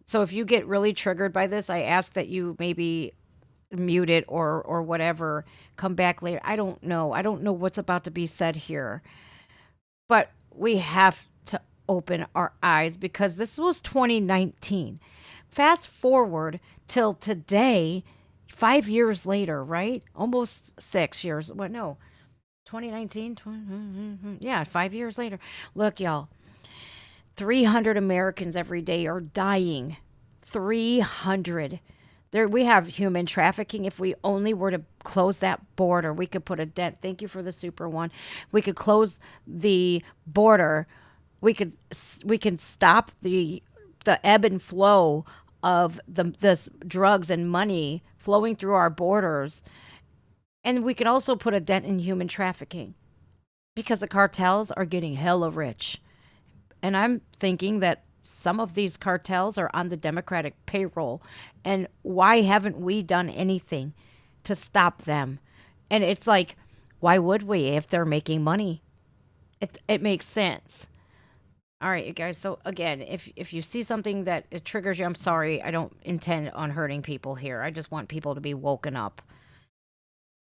So if you get really triggered by this, I ask that you maybe mute it or whatever, come back later. I don't know. I don't know what's about to be said here, but we have to open our eyes because this was 2019. Fast forward till today, 5 years later, right? Almost 6 years. What? No, 2019. Yeah, 5 years later. Look, y'all, 300 Americans every day are dying. 300. We have human trafficking. If we only were to close that border, we could put a dent. Thank you for the super one. We could close the border. We can stop the ebb and flow of this drugs and money flowing through our borders. And we could also put a dent in human trafficking because the cartels are getting hella rich. And I'm thinking that some of these cartels are on the Democratic payroll. And why haven't we done anything to stop them? And it's like, why would we if they're making money? It makes sense. All right, you guys. So again, if you see something that it triggers you, I'm sorry. I don't intend on hurting people here. I just want people to be woken up.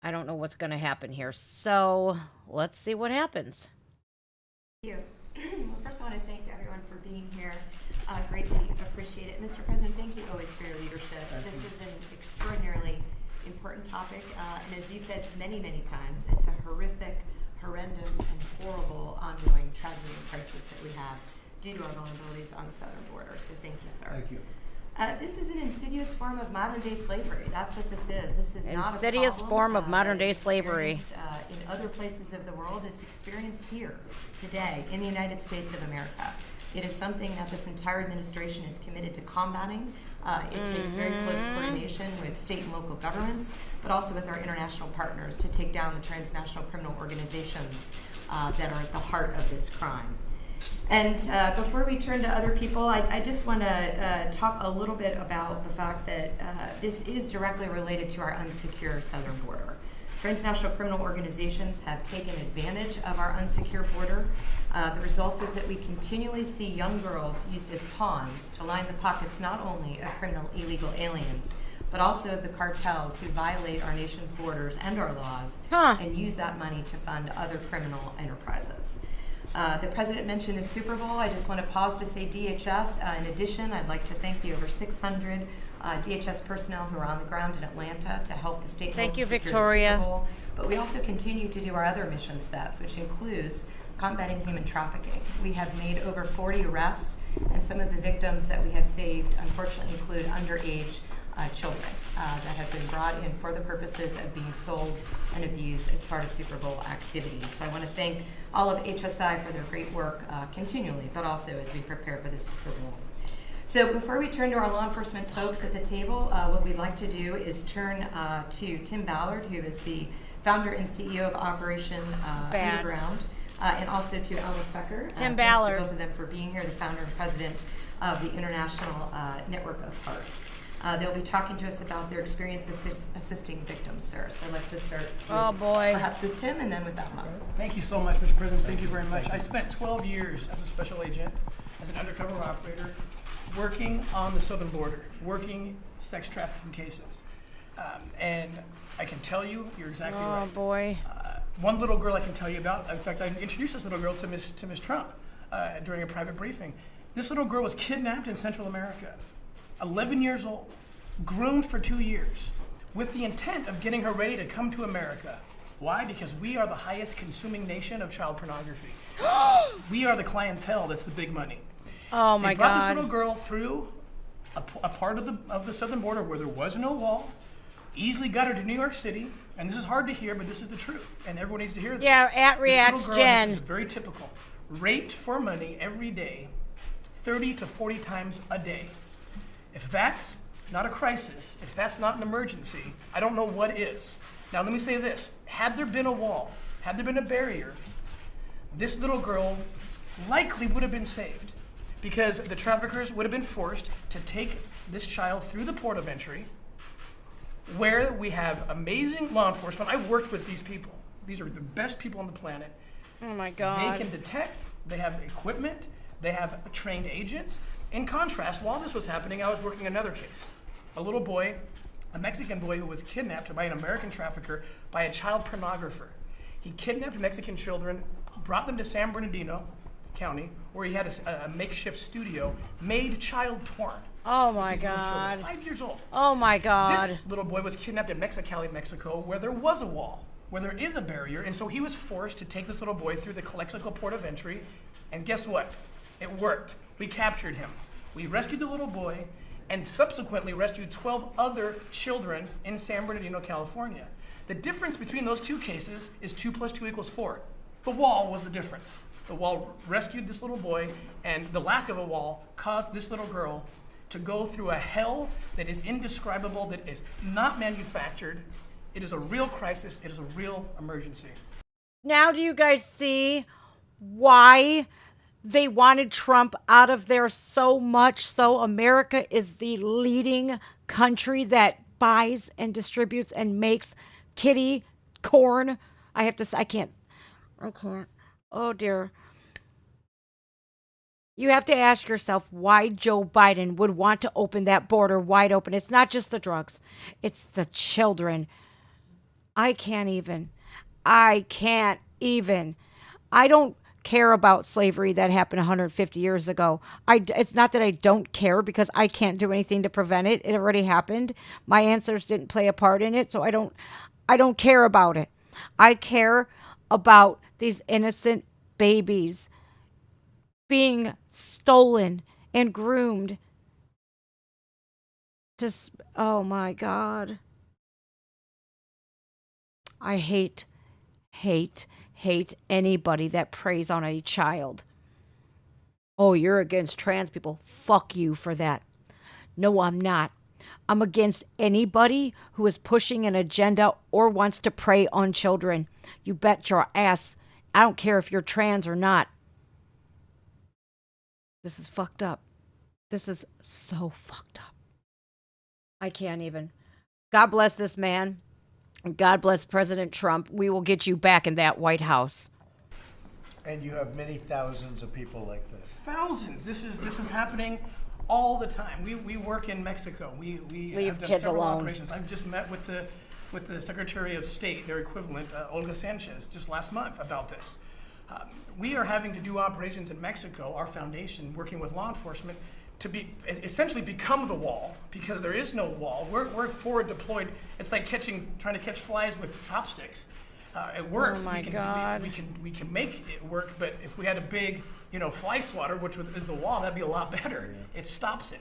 I don't know what's going to happen here. So let's see what happens. Thank you. Well, first I want to thank everyone for being here. Greatly appreciate it. Mr. President, thank you always for your leadership. This is an extraordinarily important topic, and as you've said many, many times, it's a horrific, horrendous, and horrible ongoing tragedy and crisis that we have due to our vulnerabilities on the southern border. So thank you, sir. Thank you. This is an insidious form of modern-day slavery. That's what this is. This is not a Insidious problem, form of that modern-day is slavery. experienced, in other places of the world. It's experienced here, today, in the United States of America. It is something that this entire administration is committed to combating. It takes very close coordination with state and local governments, but also with our international partners to take down the transnational criminal organizations that are at the heart of this crime. And before we turn to other people, I just want to talk a little bit about the fact that this is directly related to our unsecure southern border. Transnational criminal organizations have taken advantage of our unsecure border. The result is that we continually see young girls used as pawns to line the pockets not only of criminal illegal aliens, but also of the cartels who violate our nation's borders and our laws and use that money to fund other criminal enterprises. The president mentioned the Super Bowl. I just want to pause to say DHS. In addition, I'd like to thank the over 600 DHS personnel who are on the ground in Atlanta to help the state and Thank local you, secure Victoria. the Super Bowl. But we also continue to do our other mission sets, which includes combating human trafficking. We have made over 40 arrests, and some of the victims that we have saved, unfortunately, include underage children that have been brought in for the purposes of being sold and abused as part of Super Bowl activities. So I want to thank all of HSI for their great work continually, but also as we prepare for the Super Bowl. So before we turn to our law enforcement folks at the table, what we'd like to do is turn to Tim Ballard, who is the founder and CEO of Operation Underground, and also to Elmer Tucker. Tim Thanks Ballard. to both of them for being here, the founder and president of the International Network of Hearts. They'll be talking to us about their experience assisting victims, sir. So I'd like to start perhaps with Tim and then with Alma. Thank you so much, Mr. President. Thank you very much. I spent 12 years as a special agent, as an undercover operator, working on the southern border, working sex trafficking cases. And I can tell you, you're exactly right. Oh, boy. One little girl I can tell you about, in fact, I introduced this little girl to Miss Trump during a private briefing. This little girl was kidnapped in Central America, 11 years old, groomed for 2 years, with the intent of getting her ready to come to America. Why? Because we are the highest consuming nation of child pornography. We are the clientele that's the big money. Oh, my They brought God. this little girl through a part of the southern border where there was no wall, easily got her to New York City, and this is hard to hear, but this is the truth, and everyone needs to hear this. Yeah, at Reacts This little girl, Jen. this is very typical, raped for money every day, 30 to 40 times a day. If that's not a crisis, if that's not an emergency, I don't know what is. Now let me say this, had there been a wall, had there been a barrier, this little girl likely would have been saved, because the traffickers would have been forced to take this child through the port of entry, where we have amazing law enforcement. I've worked with these people. These are the best people on the planet. Oh, my God. They can detect, they have equipment, they have trained agents. In contrast, while this was happening, I was working another case. A little boy, a Mexican boy who was kidnapped by an American trafficker by a child pornographer. He kidnapped Mexican children, brought them to San Bernardino County, where he had a makeshift studio, made child porn. Oh, my These little God. children, 5 years old. Oh, my This God. little boy was kidnapped in Mexicali, Mexico, where there was a wall, where there is a barrier, and so he was forced to take this little boy through the Calexico port of entry, and guess what? It worked. We captured him. We rescued the little boy, and subsequently rescued 12 other children in San Bernardino, California. The difference between those two cases is 2 + 2 = 4. The wall was the difference. The wall rescued this little boy, and the lack of a wall caused this little girl to go through a hell that is indescribable, that is not manufactured. It is a real crisis. It is a real emergency. Now do you guys see why they wanted Trump out of there so much? So America is the leading country that buys and distributes and makes kitty corn. I can't. Oh dear. You have to ask yourself why Joe Biden would want to open that border wide open. It's not just the drugs, it's the children. I can't even. I can't even. I don't care about slavery that happened 150 years ago. It's not that I don't care because I can't do anything to prevent it. It already happened. My ancestors didn't play a part in it, so I don't care about it. I care about these innocent babies being stolen and groomed to oh my God. I hate anybody that preys on a child. Oh, you're against trans people. Fuck you for that. No, I'm not. I'm against anybody who is pushing an agenda or wants to prey on children. You bet your ass. I don't care if you're trans or not. This is fucked up. This is so fucked up. I can't even. God bless this man. God bless President Trump. We will get you back in that White House. And you have many thousands of people like that. Thousands. This is happening all the time. We work in Mexico. We Leave have done kids several alone. operations. I've just met with the Secretary of State, their equivalent, Olga Sanchez, just last month about this. We are having to do operations in Mexico, our foundation, working with law enforcement, to be essentially become the wall, because there is no wall. We're forward deployed. It's like trying to catch flies with chopsticks. It works. Oh my God. We can make it work, but if we had a big, fly swatter, which is the wall, that'd be a lot better. Yeah. It stops it.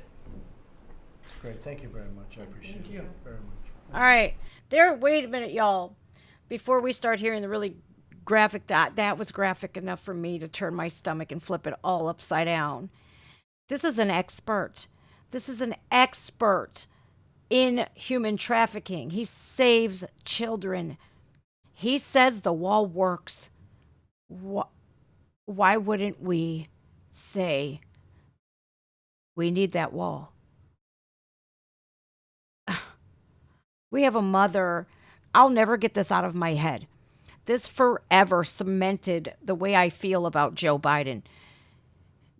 That's great. Thank you very much. I appreciate Thank you. it very much. All right. Wait a minute, y'all. Before we start hearing the really graphic, that was graphic enough for me to turn my stomach and flip it all upside down. This is an expert. This is an expert in human trafficking. He saves children. He says the wall works. Why wouldn't we say we need that wall? We have a mother. I'll never get this out of my head. This forever cemented the way I feel about Joe Biden.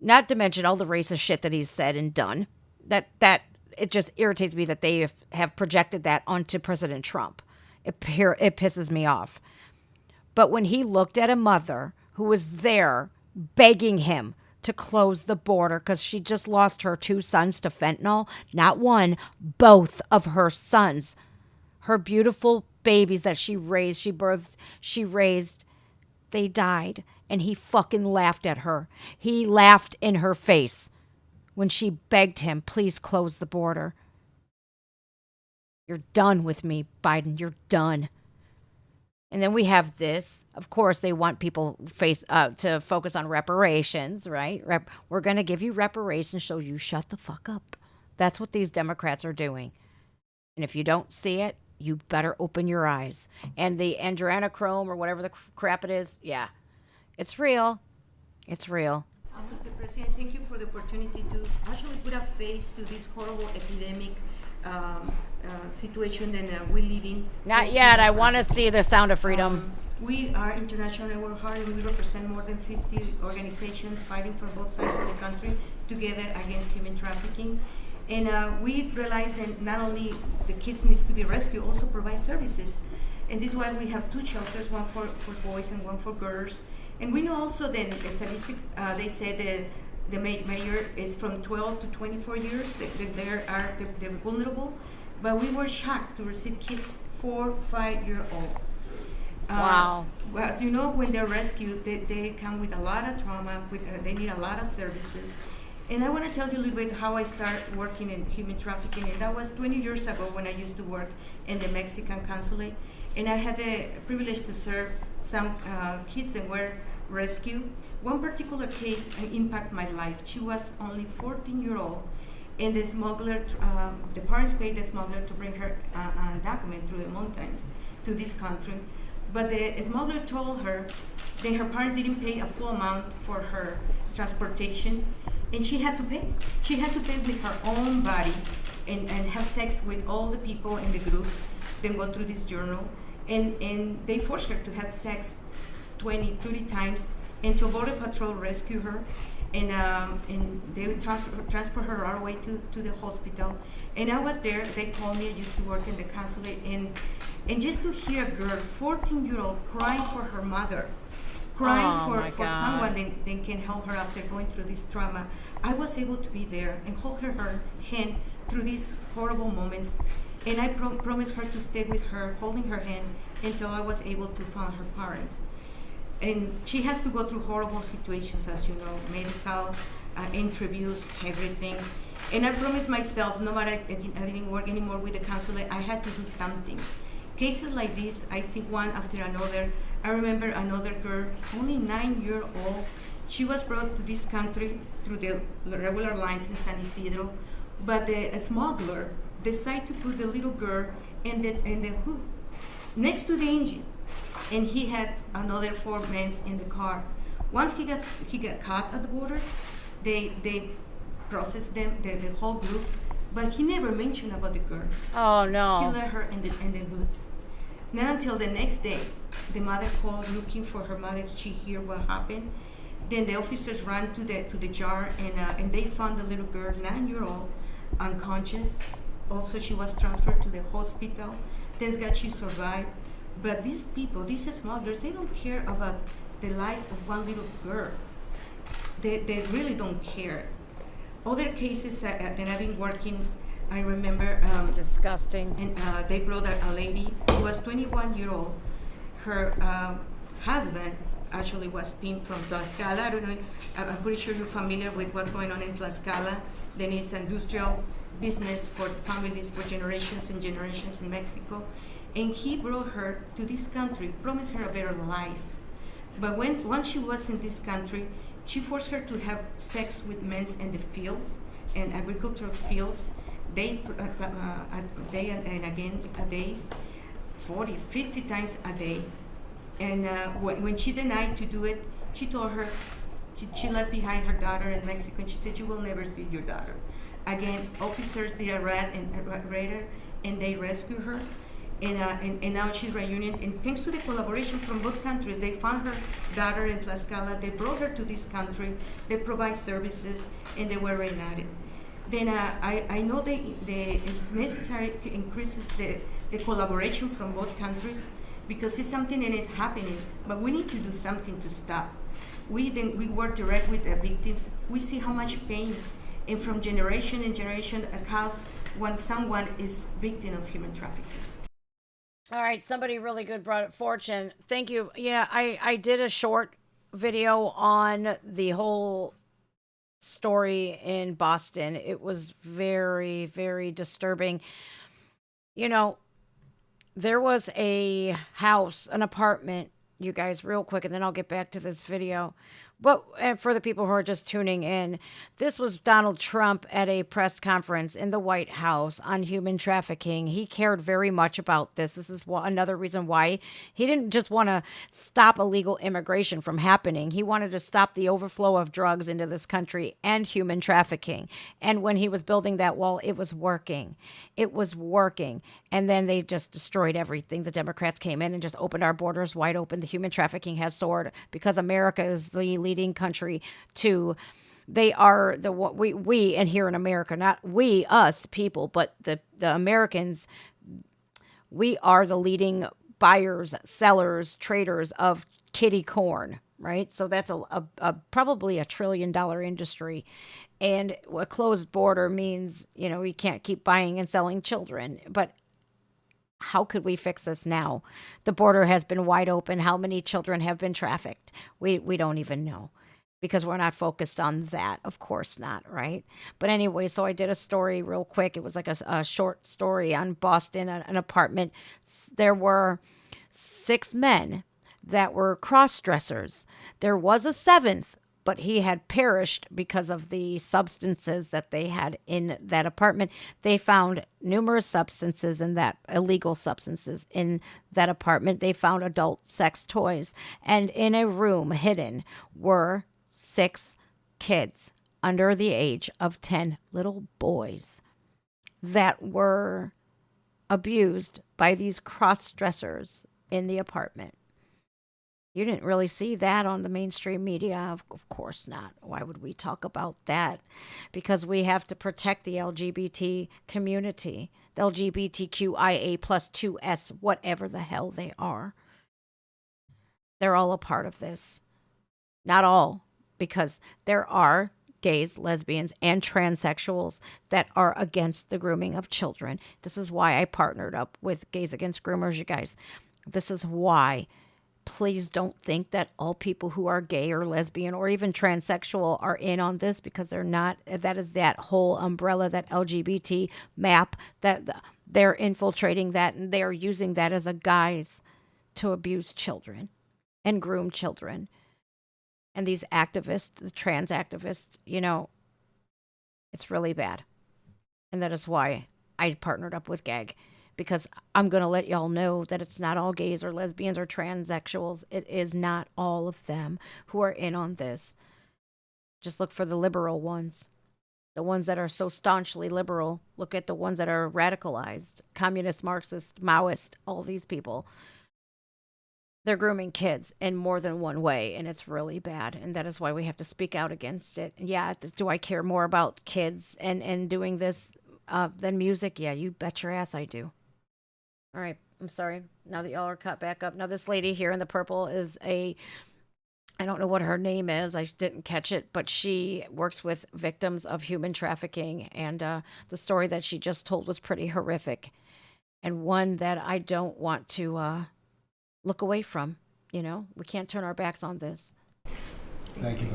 Not to mention all the racist shit that he's said and done. That it just irritates me that they have projected that onto President Trump. It pisses me off. But when he looked at a mother who was there begging him to close the border because she just lost her 2 sons to fentanyl, not one, both of her sons, her beautiful babies that she raised, she birthed, she raised, they died. And he fucking laughed at her. He laughed in her face when she begged him, please close the border. You're done with me, Biden. You're done. And then we have this. Of course, they want people to focus on reparations, right? We're going to give you reparations, so you shut the fuck up. That's what these Democrats are doing. And if you don't see it, you better open your eyes. And the adrenochrome or whatever the crap it is, yeah. It's real. It's real. Mr. President, thank you for the opportunity to actually put a face to this horrible epidemic situation that we live in. Not yet. I want to see the sound of freedom. We are international and we're hard, and we represent more than 50 organizations fighting for both sides of the country together against human trafficking. And we realize that not only the kids needs to be rescued, also provide services. And this is why we have 2 shelters, one for boys and one for girls. And we know also that the statistic, they said that the mayor is from 12 to 24 years, that they are the vulnerable. But we were shocked to receive kids 4-5-year-old. Wow. Well, as you know, when they're rescued, they come with a lot of trauma, they need a lot of services. And I want to tell you a little bit how I started working in human trafficking. And that was 20 years ago when I used to work in the Mexican consulate. And I had the privilege to serve some kids that were rescued. One particular case impacted my life. She was only 14-year-old, and the smuggler, the parents paid the smuggler to bring her document through the mountains to this country. But the smuggler told her that her parents didn't pay a full amount for her transportation, and she had to pay. She had to pay with her own body and have sex with all the people in the group, then go through this journal. And they forced her to have sex 20, 30 times until Border Patrol rescued her. and they would transfer her right away to the hospital. And I was there. They called me. I used to work in the consulate, and just to hear a girl, 14-year-old, crying for her mother, crying Oh, my for God. someone that can help her after going through this trauma. I was able to be there and hold her hand through these horrible moments, and I promised her to stay with her, holding her hand until I was able to find her parents. And she has to go through horrible situations, as you know, medical interviews, everything. And I promised myself, no matter I didn't work anymore with the consulate, I had to do something. Cases like this, I see one after another. I remember another girl, only 9-year-old. She was brought to this country through the regular lines in San Isidro, but the smuggler decided to put the little girl in the hood next to the engine, and he had another 4 men in the car. Once he got caught at the border, they processed them, the whole group, but he never mentioned about the girl. Oh, He no. let her in the hood. Not until the next day, the mother called looking for her mother. She heard what happened. Then the officers ran to the jar, and they found the little girl, 9-year-old, unconscious. Also, she was transferred to the hospital. Thank God she survived. But these people, these smugglers, they don't care about the life of one little girl. They really don't care. Other cases that I've been working, I remember. It's disgusting. And they brought a lady. She was 21-year-old. Her husband actually was pimped from Tlaxcala. I don't know. I'm pretty sure you're familiar with what's going on in Tlaxcala. Then it's industrial business for families for generations and generations in Mexico. And he brought her to this country, promised her a better life. But once she was in this country, she forced her to have sex with men in the fields and agricultural fields. Day and again, days, 40, 50 times a day. And when she denied to do it, she told her, she left behind her daughter in Mexico, and she said, "You will never see your daughter." Again, officers did a raid, and they rescued her. And now she's reunited. And thanks to the collaboration from both countries, they found her daughter in Tlaxcala. They brought her to this country. They provide services, and they were reunited. Then I know it's necessary to increase the collaboration from both countries, because it's something that is happening, but we need to do something to stop. We work direct with the victims. We see how much pain, and from generation and generation, occurs when someone is victim of human trafficking. All right, somebody really good brought it. Fortune, thank you. Yeah, I did a short video on the whole story in Boston. It was very, very disturbing. You know, there was a house, an apartment, you guys, real quick, and then I'll get back to this video. But and for the people who are just tuning in, this was Donald Trump at a press conference in the White House on human trafficking. He cared very much about this. This is another reason why he didn't just want to stop illegal immigration from happening. He wanted to stop the overflow of drugs into this country and human trafficking. And when he was building that wall, it was working. It was working. And then they just destroyed everything. The Democrats came in and just opened our borders wide open. The human trafficking has soared because America is the leading country to, they are the we and here in America, not we us people, but the Americans, we are the leading buyers, sellers, traders of kitty corn, right? So that's a probably $1 trillion industry. And a closed border means, you know, we can't keep buying and selling children. But how could we fix this now? The border has been wide open. How many children have been trafficked? We don't even know, because we're not focused on that. Of course not, right? But anyway, so I did a story real quick. It was like a short story on Boston, an apartment. There were 6 men that were cross-dressers. There was a 7th, but he had perished because of the substances that they had in that apartment. They found numerous substances in that, illegal substances in that apartment. They found adult sex toys. And in a room hidden were 6 kids under the age of 10, little boys that were abused by these cross-dressers in the apartment. You didn't really see that on the mainstream media. Of course not. Why would we talk about that? Because we have to protect the LGBT community, the LGBTQIA plus 2S, whatever the hell they are. They're all a part of this. Not all, because there are gays, lesbians, and transsexuals that are against the grooming of children. This is why I partnered up with Gays Against Groomers, you guys. This is why. Please don't think that all people who are gay or lesbian or even transsexual are in on this, because they're not. That is that whole umbrella, that LGBT map, that they're infiltrating that, and they're using that as a guise to abuse children and groom children. And these activists, the trans activists, it's really bad. And that is why I partnered up with GAG. Because I'm going to let y'all know that it's not all gays or lesbians or transsexuals. It is not all of them who are in on this. Just look for the liberal ones. The ones that are so staunchly liberal. Look at the ones that are radicalized. Communist, Marxist, Maoist, all these people. They're grooming kids in more than one way, and it's really bad. And that is why we have to speak out against it. Yeah, do I care more about kids and doing this than music? Yeah, you bet your ass I do. All right, I'm sorry. Now that y'all are caught back up. Now this lady here in the purple is I don't know what her name is. I didn't catch it, but she works with victims of human trafficking. And the story that she just told was pretty horrific. And one that I don't want to look away from. We can't turn our backs on this. Thank you.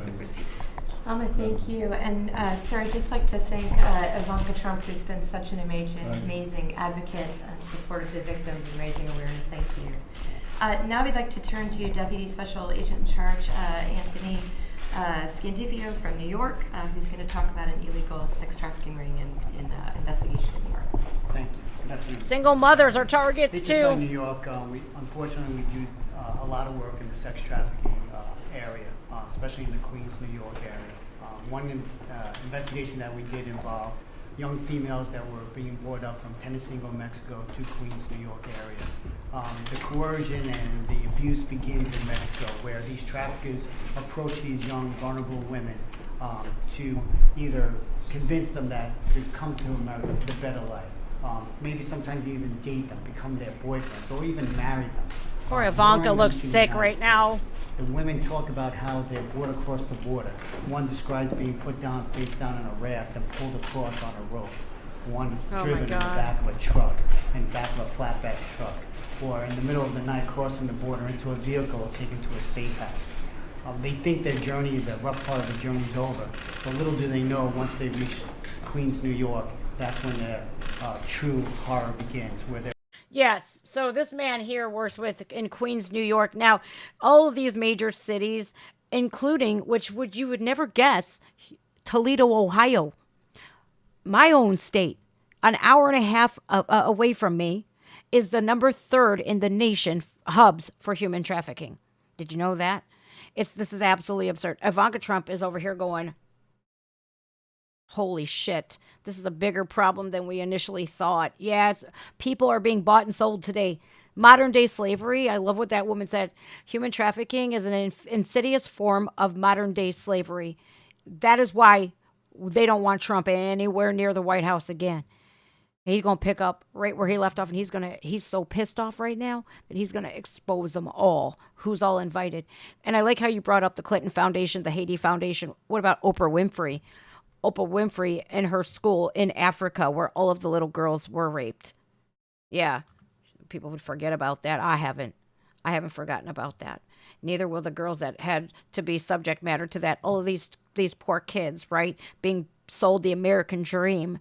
Thank you. And sir, I'd just like to thank Ivanka Trump, who's been such an amazing advocate and support of the victims and raising awareness. Thank you. Now we'd like to turn to Deputy Special Agent in Charge, Anthony Scandivio from New York, who's going to talk about an illegal sex trafficking ring in investigation in New York. Thank you. Good afternoon. Single mothers are targets HSI New too. York, unfortunately, we do a lot of work in the sex trafficking area, especially in the Queens, New York area. One investigation that we did involved young females that were being brought up from Tenancingo, Mexico to Queens, New York area. The coercion and the abuse begins in Mexico, where these traffickers approach these young, vulnerable women to either convince them that to come to America for the better life. Maybe sometimes even date them, become their boyfriends, or even marry them. Poor Ivanka luring looks them to the sick United right States. now. The women talk about how they're brought across the border. One describes being put down, face down in a raft and pulled across on a rope. One driven in the back of a truck, in the back of a flatbed truck. Or in the middle of the night crossing the border into a vehicle or taken to a safe house. They think their journey, the rough part of the journey is over. But little do they know, once they reach Queens, New York, that's when their true horror begins, where they're Yes. So this man here works in Queens, New York. Now, all of these major cities, including, you would never guess, Toledo, Ohio, my own state, an hour and a half away from me, is the number 3rd in the nation hubs for human trafficking. Did you know that? This is absolutely absurd. Ivanka Trump is over here going, holy shit, this is a bigger problem than we initially thought. Yeah, people are being bought and sold today. Modern day slavery, I love what that woman said. Human trafficking is an insidious form of modern day slavery. That is why they don't want Trump anywhere near the White House again. He's going to pick up right where he left off, and he's so pissed off right now that he's going to expose them all, who's all invited. And I like how you brought up the Clinton Foundation, the Haiti Foundation. What about Oprah Winfrey? Oprah Winfrey in her school in Africa, where all of the little girls were raped. Yeah, people would forget about that. I haven't forgotten about that. Neither will the girls that had to be subject matter to that. All of these poor kids, right, being sold the American dream.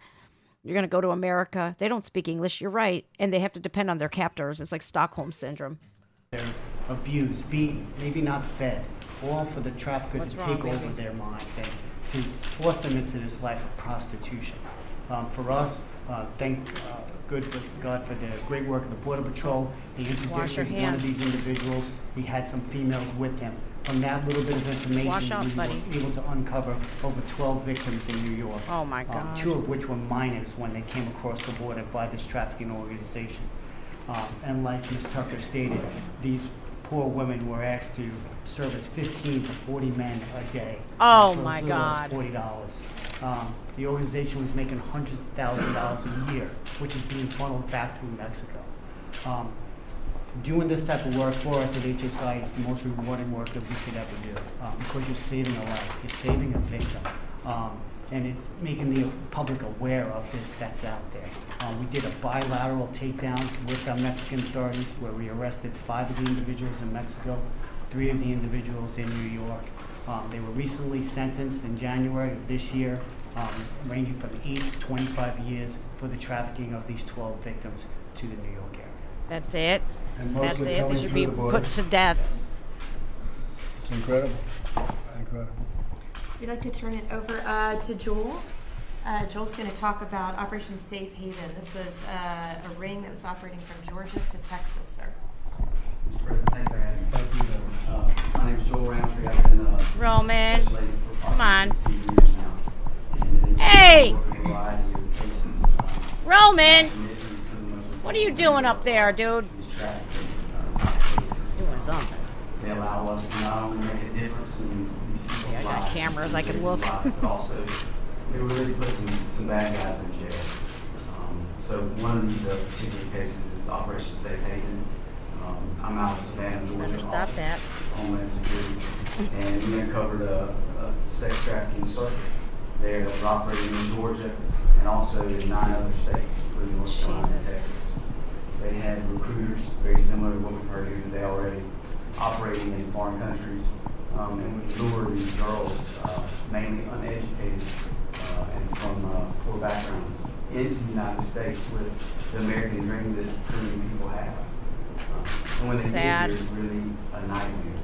You're going to go to America. They don't speak English. You're right. And they have to depend on their captors. It's like Stockholm Syndrome. they're abused, being maybe not fed, all for the trafficker to take over their minds and to force them into this life of prostitution. For us, thank God for the great work of the Border Patrol. They interdicted one of these individuals. We had some females with him. From that little bit of information, we were able to uncover over 12 victims in New York. Oh my God. 2 of which were minors when they came across the border by this trafficking organization. And like Ms. Tucker stated, these poor women were asked to service 15 to 40 men a day. Oh, for my as little as God. $40. The organization was making hundreds of thousands of dollars a year, which is being funneled back to Mexico. Doing this type of work for us at HSI is the most rewarding work that we could ever do, because you're saving a life, you're saving a victim, and it's making the public aware of this that's out there. We did a bilateral takedown with the Mexican authorities where we arrested 5 of the individuals in Mexico, 3 of the individuals in New York. They were recently sentenced in January of this year, ranging from 8 to 25 years for the trafficking of these 12 victims to the New York area. That's it. And That's mostly it. They coming should through be the border. put to death. It's incredible. Incredible. We'd like to turn it over to Joel. Joel's going to talk about Operation Safe Haven. This was a ring that was operating from Georgia to Texas, sir. Mr. President, thank you for having me. My name is Joel Roundtree. I've been Roman, special agent for come on. approximately 16 years now. And Hey! worked a variety of cases. Roman, some issues, some of the most what are you doing up there, dude? these trafficking type cases. Doing something. They allow us to not only make a difference in these people's Yeah, I got lives, cameras, I can individual look. lives, but also they really put some bad guys in jail. So one of these particular cases is Operation Safe Haven. I'm out of Savannah, Georgia. Better stop Office that. of Homeland Security, and we uncovered a sex trafficking circuit there that was operating in Georgia and also in 9 other states, including North Carolina and Jesus. Texas. They had recruiters, very similar to what we've heard here today already, operating in foreign countries, and would lure these girls, mainly uneducated and from poor backgrounds, into the United States with the American dream that so many people have. And when they Sad. get here, it's really a nightmare.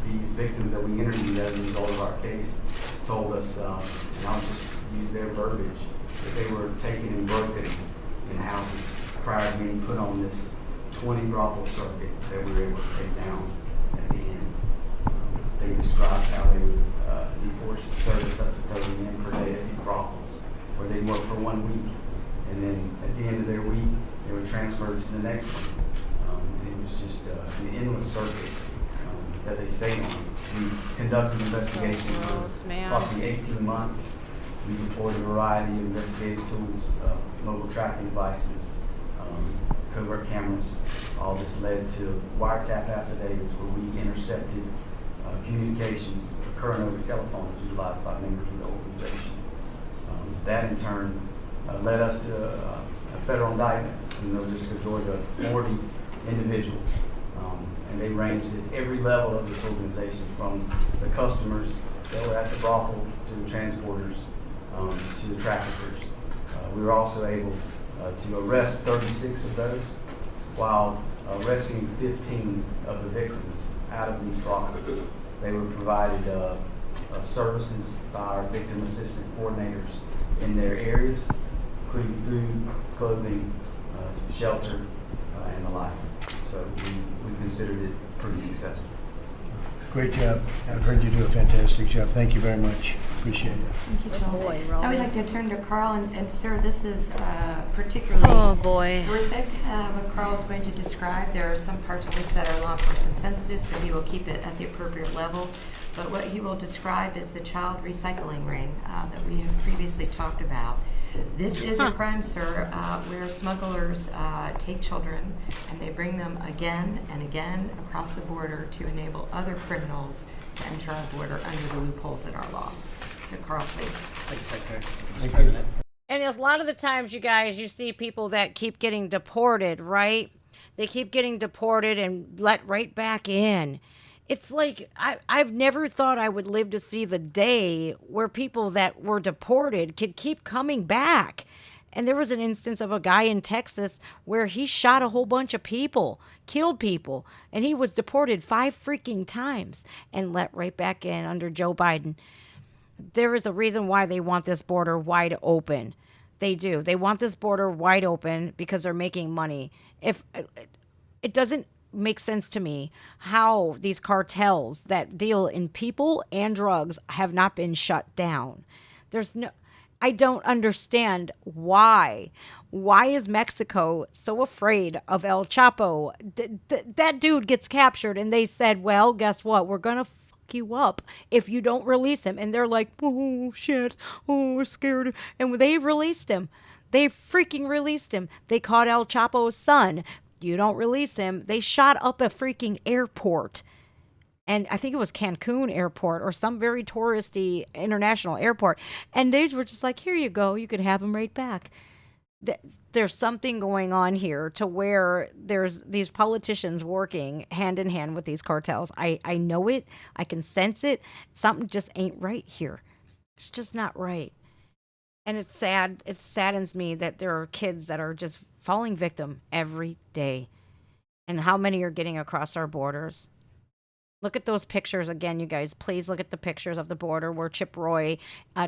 These victims that we interviewed as a result of our case told us, and I'll just use their verbiage, that they were taken and broken in houses prior to being put on this 20 brothel circuit that we were able to take down at the end. They described how they would be forced to service up to 30 men per day at these brothels, where they'd work for 1 week, and then at the end of their week, they were transferred to the next one. And it was just an endless circuit that they stayed on. We conducted investigations gross, for man. approximately 18 months. We deployed a variety of investigative tools, mobile tracking devices, covert cameras. All this led to wiretap affidavits where we intercepted communications occurring over telephone utilized by members of the organization. That in turn led us to a federal indictment in the District of Georgia of 40 individuals. And they ranged at every level of this organization, from the customers that were at the brothel to the transporters to the traffickers. We were also able to arrest 36 of those while rescuing 15 of the victims out of these brothels. They were provided services by our victim assistant coordinators in their areas, including food, clothing, shelter, and the like. So we considered it pretty successful. Great job. I've heard you do a fantastic job. Thank you very much. Appreciate it. Thank you, Joel. boy, Now Roman. we'd like to turn to Carl, and sir, this is particularly Oh, boy. horrific, what Carl is going to describe. There are some parts of this that are law enforcement sensitive, so he will keep it at the appropriate level. But what he will describe is the child recycling ring that we have previously talked about. This is a crime, sir, where smugglers take children and they bring them again and again across the border to enable other criminals to enter our border under the loopholes in our laws. So, Carl, please. Thank you. And a lot of the times, you guys, you see people that keep getting deported, right? They keep getting deported and let right back in. It's like, I've never thought I would live to see the day where people that were deported could keep coming back. And there was an instance of a guy in Texas where he shot a whole bunch of people, killed people, and he was deported 5 freaking times and let right back in under Joe Biden. There is a reason why they want this border wide open. They do. They want this border wide open because they're making money. If it doesn't make sense to me how these cartels that deal in people and drugs have not been shut down. There's no, I don't understand why. Why is Mexico so afraid of El Chapo? That dude gets captured and they said, well, guess what? We're going to fuck you up if you don't release him. And they're like, oh, shit. Oh, we're scared. And they released him. They freaking released him. They caught El Chapo's son. You don't release him. They shot up a freaking airport. And I think it was Cancun airport or some very touristy international airport. And they were just like, here you go. You could have him right back. There's something going on here to where there's these politicians working hand in hand with these cartels. I know it. I can sense it. Something just ain't right here. It's just not right. And it's sad. It saddens me that there are kids that are just falling victim every day. And how many are getting across our borders? Look at those pictures again, you guys. Please look at the pictures of the border where Chip Roy,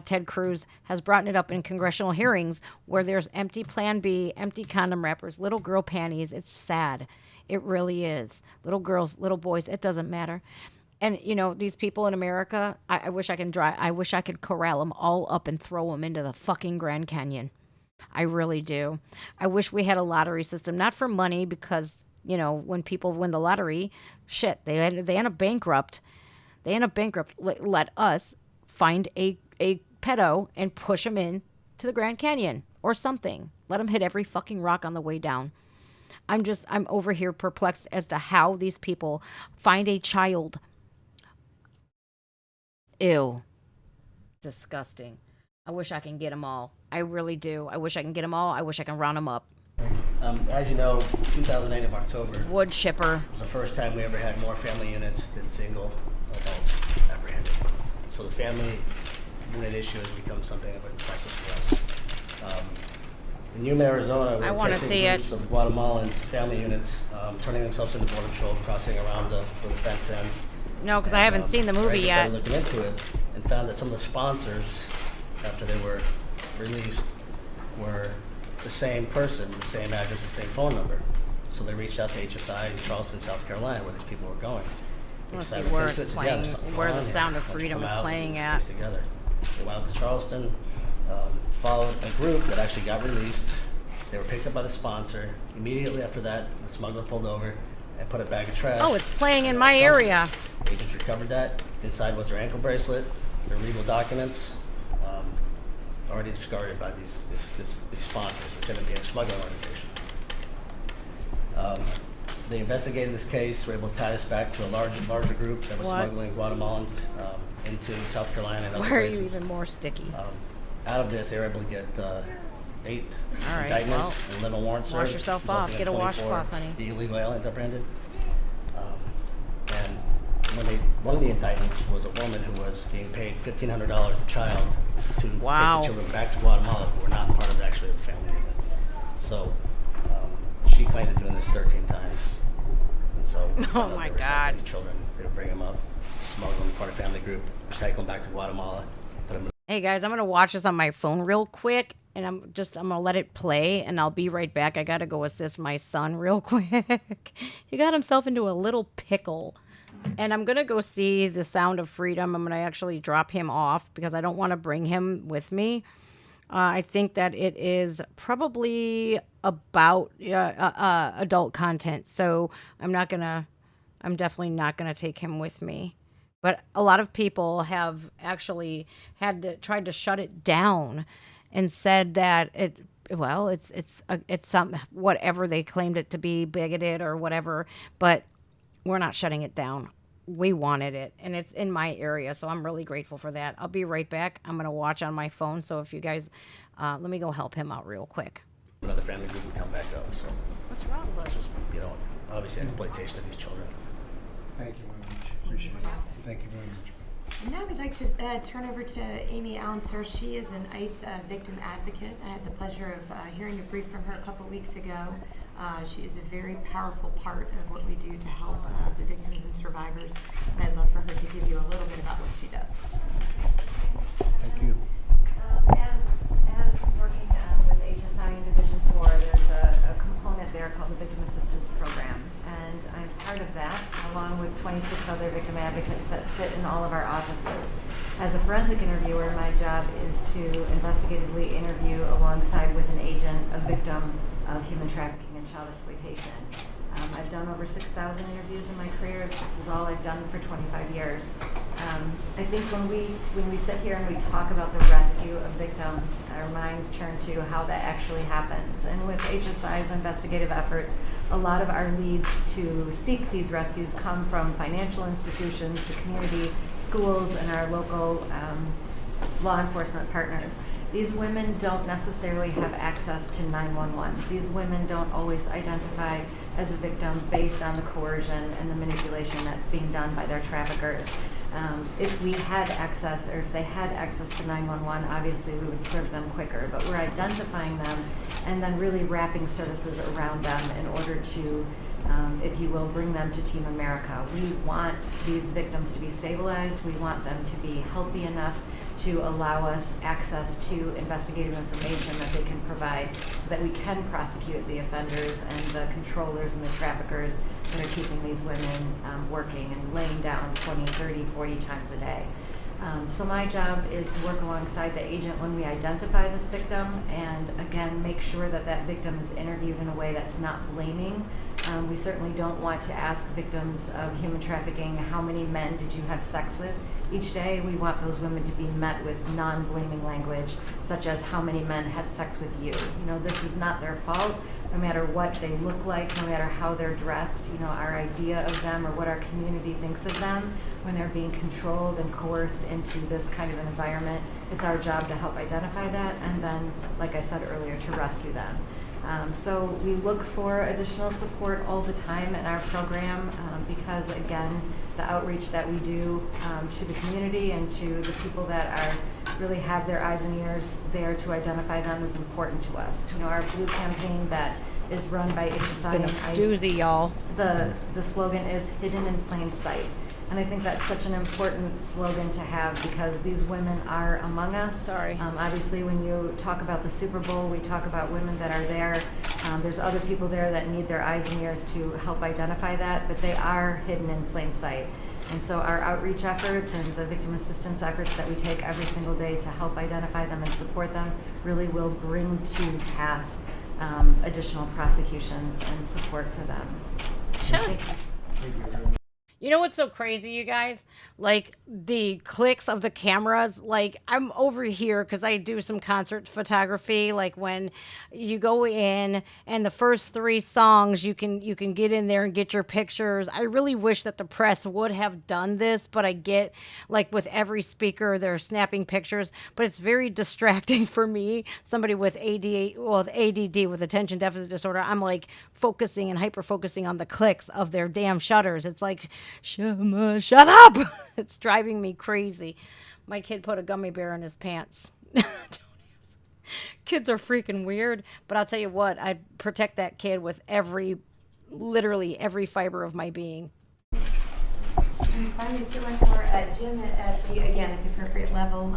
Ted Cruz has brought it up in congressional hearings where there's empty Plan B, empty condom wrappers, little girl panties. It's sad. It really is. Little girls, little boys, it doesn't matter. And, you know, these people in America, I wish I could corral them all up and throw them into the fucking Grand Canyon. I really do. I wish we had a lottery system, not for money because, you know, when people win the lottery, shit, they end up bankrupt. They end up bankrupt. Let us find a pedo and push him in to the Grand Canyon or something. Let him hit every fucking rock on the way down. I'm over here perplexed as to how these people find a child. Ew. Disgusting. I wish I can get them all. I really do. I wish I can get them all. I wish I can round them up. As you know, 2008 of October Wood chipper. was the first time we ever had more family units than single adults apprehended. So the family unit issue has become something of a crisis for us. In Yuma, Arizona, I we're wanna catching see it. groups of Guatemalans, family units, turning themselves into border patrol, crossing around the fence ends. No, because I haven't seen the movie I yet. started looking into it and found that some of the sponsors, after they were released, were the same person, the same address, the same phone number. So they reached out to HSI in Charleston, South Carolina, where these people were going. Let's They see decided to where look into it's it together, playing, something where going the on here. Sound of Let's Freedom come is out and playing put this at. case together. They went up to Charleston, followed a group that actually got released. They were picked up by the sponsor. Immediately after that, the smuggler pulled over and put a bag of trash. Oh, it's playing in in my the area. Agents recovered that. Inside was their ankle bracelet, their legal documents, already discarded by these sponsors, which ended up being a smuggling organization. They investigated this case, were able to tie us back to a larger group that was What? smuggling Guatemalans into South Carolina and other Where are places. you even more sticky? Out of this, they were able to get 8 All right, indictments and 11 warrants served. wash yourself off. resulting in Get a 24 washcloth, honey. Illegal aliens apprehended. And one of the indictments was a woman who was being paid $1,500 a child to Wow. take the children back to Guatemala who were not part of actually the family unit. So she claimed to doing this 13 times. And so we found out my they were God. sending these children, they would bring them up, smuggle them, part of family group, recycle them back to Guatemala, put them in Hey guys, I'm gonna watch this on my phone real quick, and I'm gonna let it play, and I'll be right back. I gotta go assist my son real quick. He got himself into a little pickle, and I'm gonna go see The Sound of Freedom. I'm gonna actually drop him off because I don't want to bring him with me. I think that it is probably about adult content, so I'm definitely not gonna take him with me. But a lot of people have actually tried to shut it down and said that it's some whatever they claimed it to be, bigoted or whatever, but we're not shutting it down. We wanted it, and it's in my area, so I'm really grateful for that. I'll be right back. I'm going to watch on my phone, so if you guys, let me go help him out real quick. another family group would come back up. So What's wrong with it's just, obviously exploitation of these children. Thank you very much. Appreciate it. Thank you very much. And now we'd like to turn over to Amy Allen-Sir. She is an ICE victim advocate. I had the pleasure of hearing a brief from her a couple weeks ago. She is a very powerful part of what we do to help the victims and survivors. And I'd love for her to give you a little bit about what she does. Thank you. As working with HSI in Division 4, there's a component there called the Victim Assistance Program. And I'm part of that, along with 26 other victim advocates that sit in all of our offices. As a forensic interviewer, my job is to investigatively interview alongside with an agent a victim of human trafficking and child exploitation. I've done over 6,000 interviews in my career. This is all I've done for 25 years. I think when we sit here and we talk about the rescue of victims, our minds turn to how that actually happens. And with HSI's investigative efforts, a lot of our leads to seek these rescues come from financial institutions, the community, schools, and our local law enforcement partners. These women don't necessarily have access to 911. These women don't always identify as a victim based on the coercion and the manipulation that's being done by their traffickers. If we had access, or if they had access to 911, obviously we would serve them quicker, but we're identifying them and then really wrapping services around them in order to, if you will, bring them to Team America. We want these victims to be stabilized. We want them to be healthy enough to allow us access to investigative information that they can provide so that we can prosecute the offenders and the controllers and the traffickers that are keeping these women working and laying down 20, 30, 40 times a day. So my job is to work alongside the agent when we identify this victim and, again, make sure that that victim is interviewed in a way that's not blaming. We certainly don't want to ask victims of human trafficking, how many men did you have sex with? Each day we want those women to be met with non-blaming language, such as how many men had sex with you. You know, this is not their fault, no matter what they look like, no matter how they're dressed. You know, our idea of them or what our community thinks of them when they're being controlled and coerced into this kind of an environment, it's our job to help identify that and then, like I said earlier, to rescue them. So we look for additional support all the time in our program because, again, the outreach that we do to the community and to the people that are really have their eyes and ears there to identify them is important to us. You know, our Blue campaign that is run by HSI and ICE. Doozy, y'all. The slogan is hidden in plain sight. And I think that's such an important slogan to have because these women are among us. Sorry. Obviously, when you talk about the Super Bowl, we talk about women that are there. There's other people there that need their eyes and ears to help identify that, but they are hidden in plain sight. And so our outreach efforts and the victim assistance efforts that we take every single day to help identify them and support them really will bring to pass additional prosecutions and support for them. Sure. You know what's so crazy, you guys? Like, the clicks of the cameras, like, I'm over here because I do some concert photography. Like, when you go in and the first 3 songs, you can get in there and get your pictures. I really wish that the press would have done this, but I get, like, with every speaker, they're snapping pictures. But it's very distracting for me, somebody with ADD, with attention deficit disorder. I'm, like, focusing and hyper-focusing on the clicks of their damn shutters. It's like, shut up! It's driving me crazy. My kid put a gummy bear in his pants. Kids are freaking weird, but I'll tell you what, I protect that kid with literally every fiber of my being. And finally, so one more, Jim, at the appropriate level,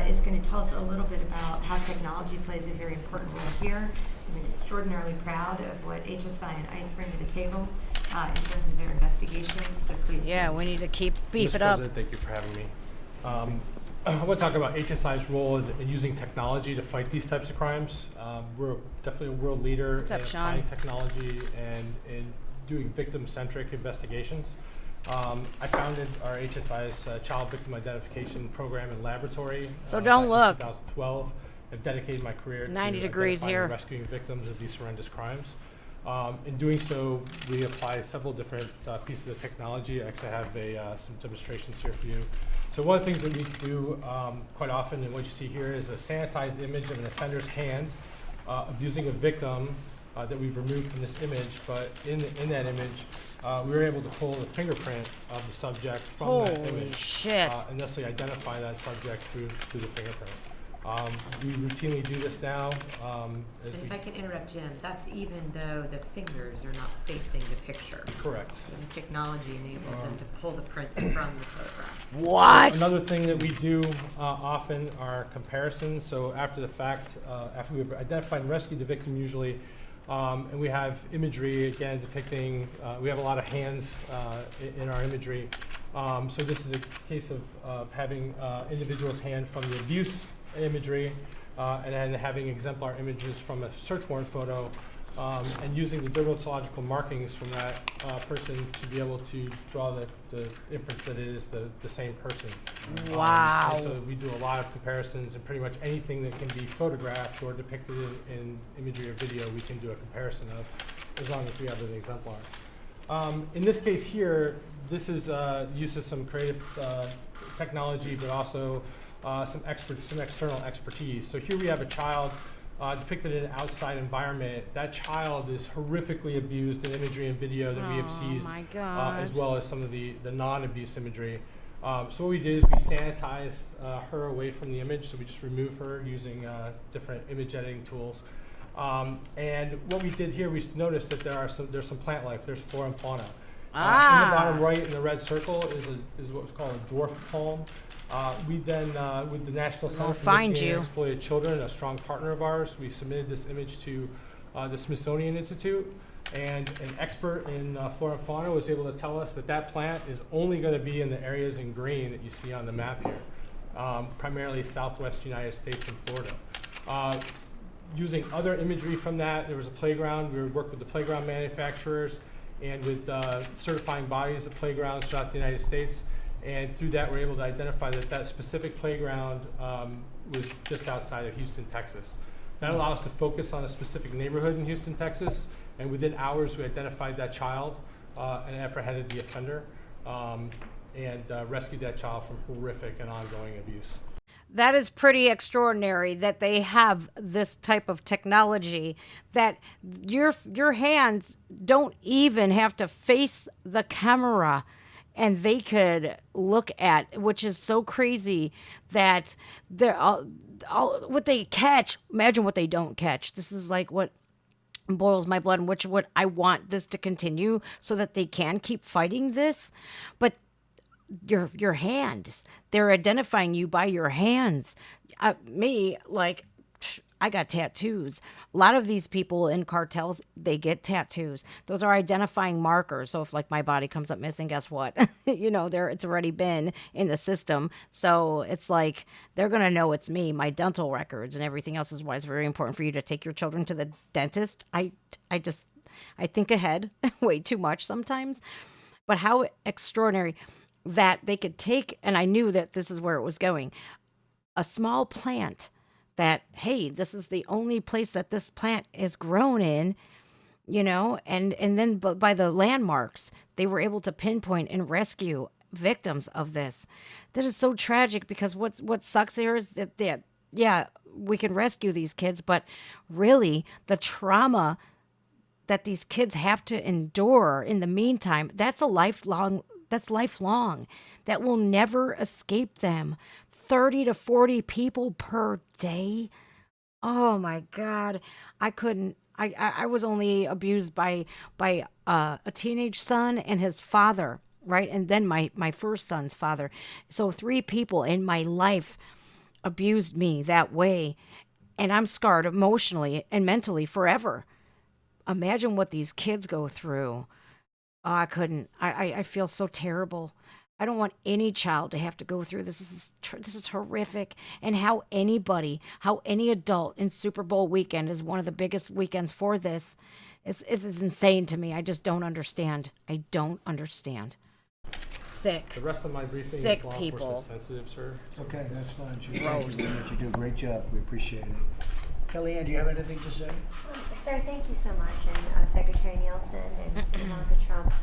is going to tell us a little bit about how technology plays a very important role here. I'm extraordinarily proud of what HSI and ICE bring to the table in terms of their investigation. So please. Yeah, we need to beef it up. President, thank you for having me. I want to talk about HSI's role in using technology to fight these types of crimes. We're definitely a world leader in applying technology and in doing victim-centric investigations. I founded our HSI's Child Victim Identification Program and Laboratory. So don't look. In 2012. I've dedicated my career 90 to degrees identifying here. and rescuing victims of these horrendous crimes. In doing so, we apply several different pieces of technology. I actually have some demonstrations here for you. So one of the things that we do quite often, and what you see here, is a sanitized image of an offender's hand abusing a victim that we've removed from this image. But in that image, we were able to pull the fingerprint of the subject from that image. Holy shit. And thus identify that subject through the fingerprint. We routinely do this now. And if I can interrupt, Jim, that's even though the fingers are not facing the picture. Correct. So the technology enables them to pull the prints from the photograph. What? Another thing that we do often are comparisons. So after the fact, after we've identified and rescued the victim, usually And we have imagery, again, depicting, we have a lot of hands in our imagery. So this is a case of having individuals' hand from the abuse imagery, and then having exemplar images from a search warrant photo, and using the dermatological markings from that person to be able to draw the inference that it is the same person. Wow. And so we do a lot of comparisons, and pretty much anything that can be photographed or depicted in imagery or video, we can do a comparison of, as long as we have an exemplar. In this case here, this is use of some creative technology, but also some external expertise. So here we have a child depicted in an outside environment. That child is horrifically abused in imagery and video that we have seized, as well as some of the non-abuse imagery. So what we did is we sanitized her away from the image, so we just remove her using different image editing tools. And what we did here, we noticed that there's some plant life. There's flora and fauna. In the bottom right, in the red circle, is what's called a dwarf palm. We then, with the National Center for Missing and Exploited Children, a strong partner of ours, we submitted this image to the Smithsonian Institute, and an expert in flora and fauna was able to tell us that that plant is only going to be in the areas in green that you see on the map here, primarily Southwest United States and Florida. Using other imagery from that, there was a playground. We worked with the playground manufacturers and with certifying bodies of playgrounds throughout the United States. And through that, we're able to identify that that specific playground was just outside of Houston, Texas. That allowed us to focus on a specific neighborhood in Houston, Texas. And within hours, we identified that child and apprehended the offender and rescued that child from horrific and ongoing abuse. That is pretty extraordinary that they have this type of technology, that your hands don't even have to face the camera, and they could look at, which is so crazy that they're all what they catch. Imagine what they don't catch. This is like what boils my blood, and which what I want this to continue so that they can keep fighting this. But your hands, they're identifying you by your hands. Me, like, I got tattoos. A lot of these people in cartels, they get tattoos. Those are identifying markers. So if like my body comes up missing, guess what? You know, it's already been in the system. So it's like they're gonna know it's me. My dental records and everything else is why it's very important for you to take your children to the dentist. I think ahead way too much sometimes. But how extraordinary that they could take, and I knew that this is where it was going, a small plant that, hey, this is the only place that this plant is grown in, you know, and then by the landmarks, they were able to pinpoint and rescue victims of this. That is so tragic, because what sucks here is that yeah, we can rescue these kids, but really the trauma that these kids have to endure in the meantime, that's lifelong. That will never escape them. 30 to 40 people per day. Oh my God. I couldn't. I was only abused by a teenage son and his father, right? And then my first son's father. So 3 people in my life abused me that way. And I'm scarred emotionally and mentally forever. Imagine what these kids go through. Oh, I couldn't. I feel so terrible. I don't want any child to have to go through this. This is horrific. And how any adult in Super Bowl weekend is one of the biggest weekends for this. It's insane to me. I just don't understand. I don't understand. Sick. The rest of my briefing Sick is law people. enforcement sensitive, sir. Okay, that's fine. Gross. Thank you very much. You do a great job. We appreciate it. Kellyanne, do you have anything to say? Sir, thank you so much, and Secretary Nielsen and Ivanka Trump,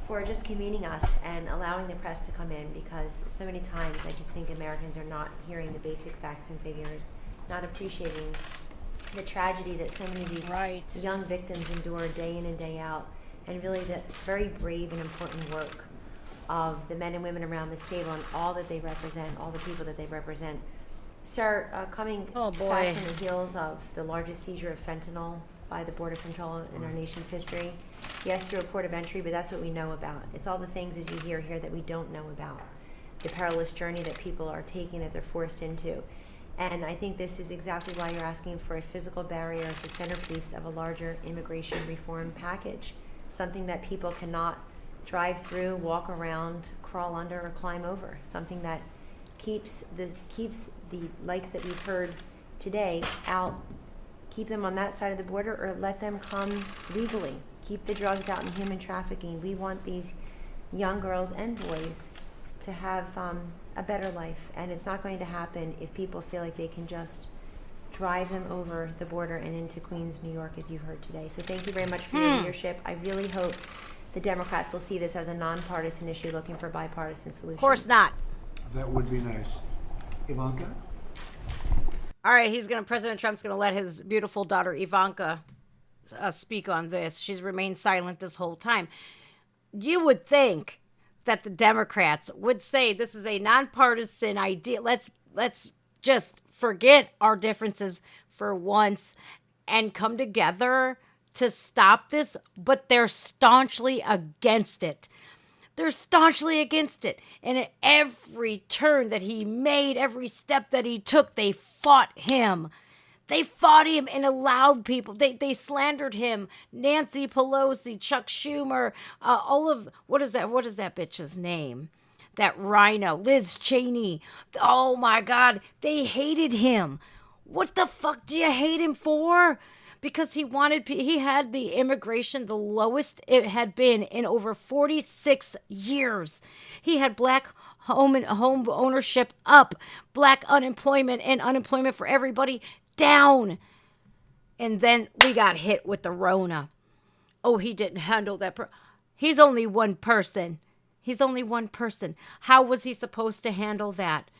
for just convening us and allowing the press to come in, because so many times I just think Americans are not hearing the basic facts and figures, not appreciating the tragedy that so many of these young victims endure day in and day out, and really the very brave and important work of the men and women around this table and all that they represent, all the people that they represent. Sir, coming fast on the heels of the largest seizure of fentanyl by the Border Control in our nation's history. Yes, through a port of entry, but that's what we know about. It's all the things, as you hear here, that we don't know about. The perilous journey that people are taking, that they're forced into. And I think this is exactly why you're asking for a physical barrier as the centerpiece of a larger immigration reform package, something that people cannot drive through, walk around, crawl under, or climb over, something that keeps the likes that we've heard today out, keep them on that side of the border, or let them come legally. Keep the drugs out in human trafficking. We want these young girls and boys to have a better life, and it's not going to happen if people feel like they can just drive them over the border and into Queens, New York, as you heard today. So thank you very much for your leadership. I really hope the Democrats will see this as a nonpartisan issue looking for bipartisan solutions. Of course not. That would be nice. Ivanka? All right, President Trump's going to let his beautiful daughter Ivanka speak on this. She's remained silent this whole time. You would think that the Democrats would say this is a nonpartisan idea. Let's just forget our differences for once and come together to stop this, but they're staunchly against it. They're staunchly against it. And at every turn that he made, every step that he took, they fought him. They fought him and allowed people. They slandered him. Nancy Pelosi, Chuck Schumer, all of, what is that bitch's name? That rhino, Liz Cheney. Oh my God, they hated him. What the fuck do you hate him for? Because he had the immigration the lowest it had been in over 46 years. He had black home ownership up, black unemployment and unemployment for everybody down. And then we got hit with the Rona. Oh, he didn't handle that. He's only one person. How was he supposed to handle that?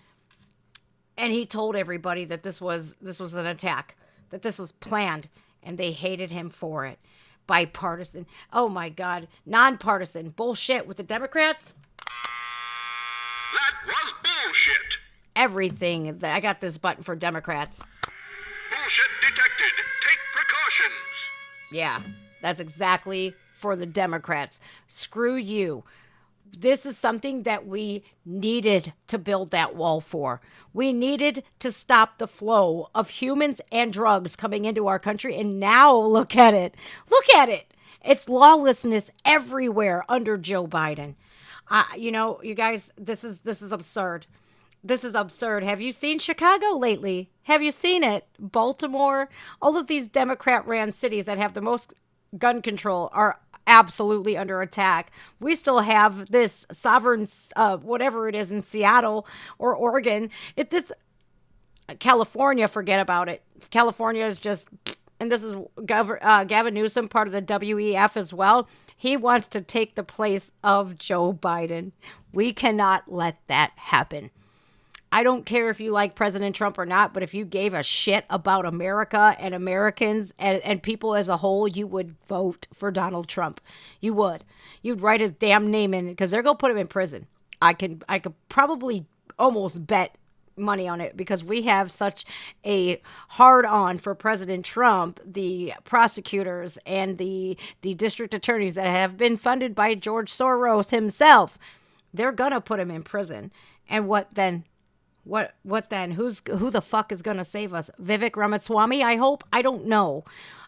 And he told everybody that this was an attack, that this was planned. And they hated him for it. Bipartisan. Oh my God. Nonpartisan. Bullshit with the Democrats. That was bullshit. Everything. I got this button for Democrats. Bullshit detected. Take precautions. Yeah, that's exactly for the Democrats. Screw you. This is something that we needed to build that wall for. We needed to stop the flow of humans and drugs coming into our country. And now look at it. Look at it. It's lawlessness everywhere under Joe Biden. You guys, this is absurd. This is absurd. Have you seen Chicago lately? Have you seen it? Baltimore? All of these Democrat-ran cities that have the most gun control are absolutely under attack. We still have this sovereign, whatever it is in Seattle or Oregon. California, forget about it. California is just, and this is Gavin Newsom, part of the WEF as well. He wants to take the place of Joe Biden. We cannot let that happen. I don't care if you like President Trump or not, but if you gave a shit about America and Americans and people as a whole, you would vote for Donald Trump. You would. You'd write his damn name in, because they're going to put him in prison. I could probably almost bet money on it, because we have such a hard-on for President Trump. The prosecutors and the district attorneys that have been funded by George Soros himself, they're going to put him in prison. And what then? What then? Who the fuck is going to save us? Vivek Ramaswamy, I hope? I don't know.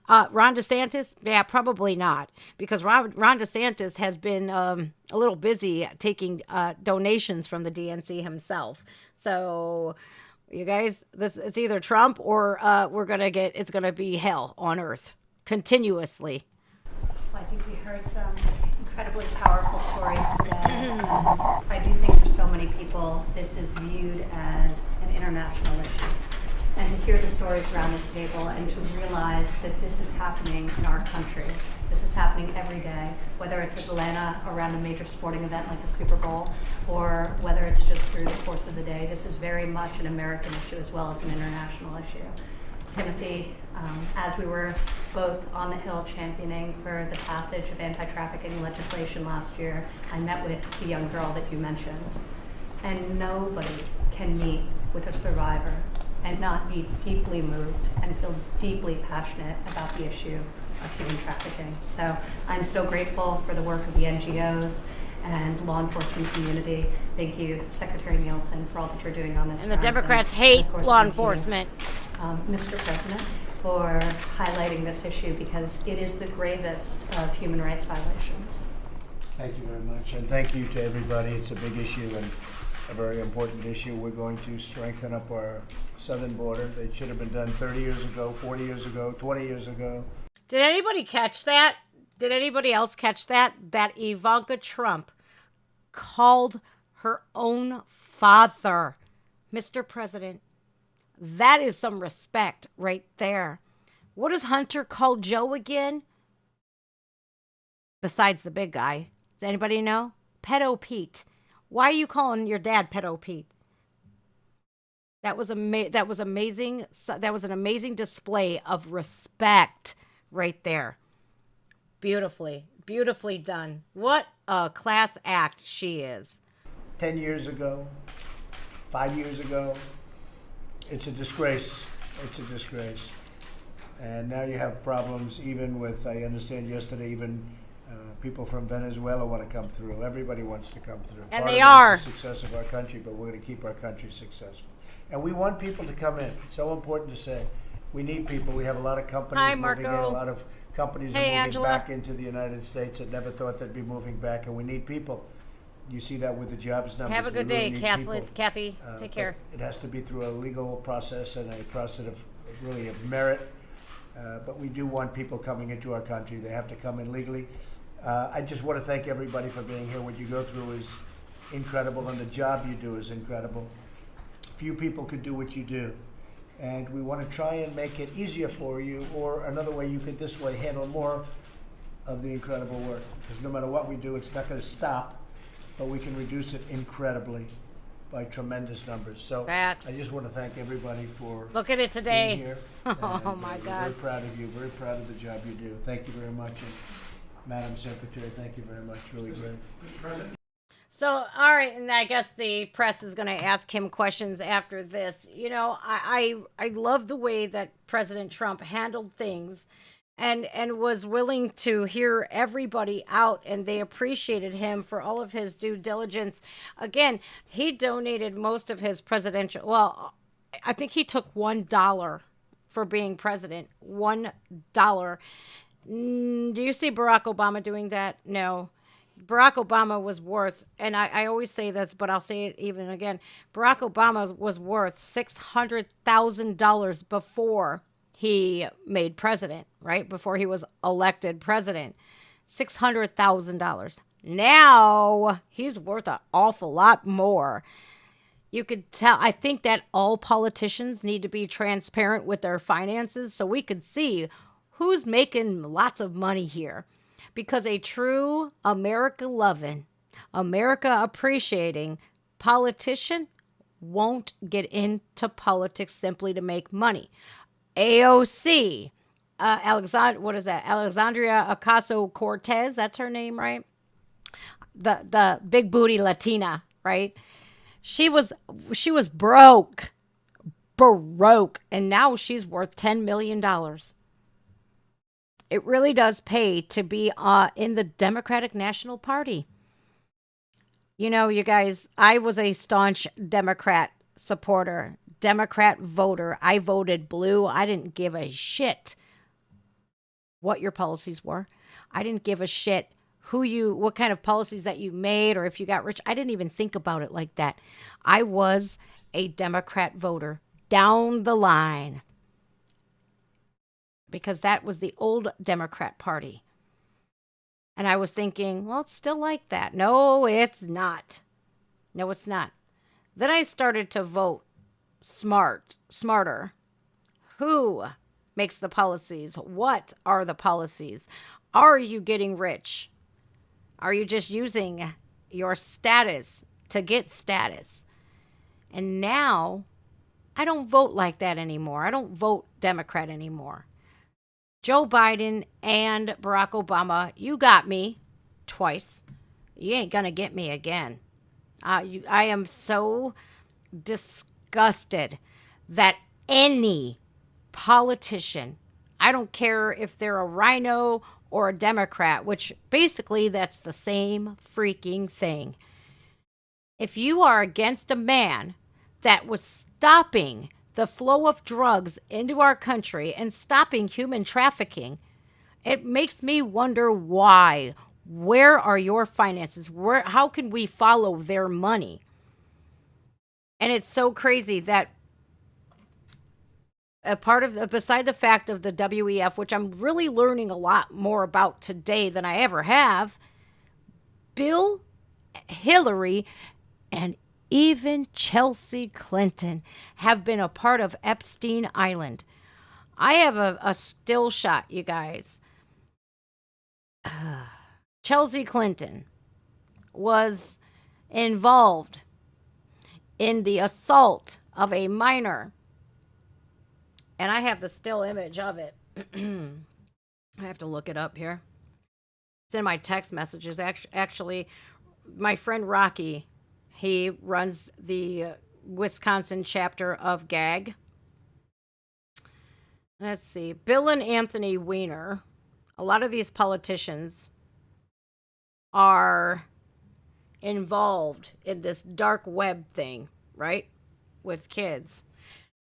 Ron DeSantis? Yeah, probably not. Because Ron DeSantis has been a little busy taking donations from the DNC himself. So, you guys, it's either Trump or it's going to be hell on earth continuously. Well, I think we heard some incredibly powerful stories today. I do think for so many people, this is viewed as an international issue. And to hear the stories around this table and to realize that this is happening in our country. This is happening every day, whether it's Atlanta around a major sporting event like the Super Bowl, or whether it's just through the course of the day. This is very much an American issue as well as an international issue. Timothy, as we were both on the Hill championing for the passage of anti-trafficking legislation last year, I met with the young girl that you mentioned. And nobody can meet with a survivor and not be deeply moved and feel deeply passionate about the issue of human trafficking. So I'm so grateful for the work of the NGOs and law enforcement community. Thank you, Secretary Nielsen, for all that you're doing on this. And the front. Democrats And hate of course, law thank you, enforcement. Mr. President, for highlighting this issue because it is the gravest of human rights violations. Thank you very much, and thank you to everybody. It's a big issue and a very important issue. We're going to strengthen up our southern border. It should have been done 30 years ago, 40 years ago, 20 years ago. Did anybody catch that? Did anybody else catch that? That Ivanka Trump called her own father Mr. President. That is some respect right there. What does Hunter call Joe again? Besides the big guy. Does anybody know? Pedo Pete. Why are you calling your dad Pedo Pete? That was amazing. That was an amazing display of respect right there. Beautifully done. What a class act she is. 10 years ago, 5 years ago, it's a disgrace. It's a disgrace. And now you have problems even with, I understand yesterday, even people from Venezuela want to come through. Everybody wants to come through. And Part they of it are. is the success of our country, but we're going to keep our country successful. And we want people to come in. It's so important to say. We need people. We have a lot of companies Hi, moving in. Marco. A lot of companies Hey, are moving Angela. back into the United States that never thought they'd be moving back, and we need people. You see that with the jobs numbers. Have a good We really day, need Kathleen. people. Kathy. Take But care. it has to be through a legal process and a process of really of merit. But we do want people coming into our country. They have to come in legally. I just want to thank everybody for being here. What you go through is incredible, and the job you do is incredible. Few people could do what you do. And we want to try and make it easier for you, or another way you could this way handle more of the incredible work. Because no matter what we do, it's not going to stop, but we can reduce it incredibly by tremendous numbers. So Facts. I just want to thank everybody for Look at it today. being here. Oh, And, my we're God. very proud of you, very proud of the job you do. Thank you very much. And Madam Secretary, thank you very much. Really great. So, all right, and I guess the press is going to ask him questions after this. You know, I love the way that President Trump handled things and was willing to hear everybody out, and they appreciated him for all of his due diligence. Again, he donated most of his presidential, well, I think he took $1 for being president. $1. Do you see Barack Obama doing that? No. Barack Obama was worth, and I always say this, but I'll say it even again. Barack Obama was worth $600,000 before he made president, right? Before he was elected president. $600,000. Now he's worth an awful lot more. You could tell, I think that all politicians need to be transparent with their finances so we could see who's making lots of money here. Because a true America-loving, America-appreciating politician won't get into politics simply to make money. AOC, Alexandria Ocasio-Cortez, that's her name, right? The big booty Latina, right? She was broke, and now she's worth $10 million. It really does pay to be in the Democratic National Party. You know, you guys, I was a staunch Democrat supporter, Democrat voter. I voted blue. I didn't give a shit what your policies were. I didn't give a shit what kind of policies that you made or if you got rich. I didn't even think about it like that. I was a Democrat voter down the line. Because that was the old Democrat Party. And I was thinking, well, it's still like that. No, it's not. No, it's not. Then I started to vote smarter. Who makes the policies? What are the policies? Are you getting rich? Are you just using your status to get status? And now, I don't vote like that anymore. I don't vote Democrat anymore. Joe Biden and Barack Obama, you got me twice. You ain't gonna get me again. I am so disgusted that any politician I don't care if they're a rhino or a Democrat, which basically that's the same freaking thing. If you are against a man that was stopping the flow of drugs into our country and stopping human trafficking, it makes me wonder why. Where are your finances? How can we follow their money? And it's so crazy that beside the fact of the WEF, which I'm really learning a lot more about today than I ever have, Bill, Hillary, and even Chelsea Clinton have been a part of Epstein Island. I have a still shot, you guys. Chelsea Clinton was involved in the assault of a minor. And I have the still image of it. I have to look it up here. It's in my text messages. Actually, my friend Rocky, he runs the Wisconsin chapter of GAG. Let's see. Bill and Anthony Weiner. A lot of these politicians are involved in this dark web thing, right? With kids.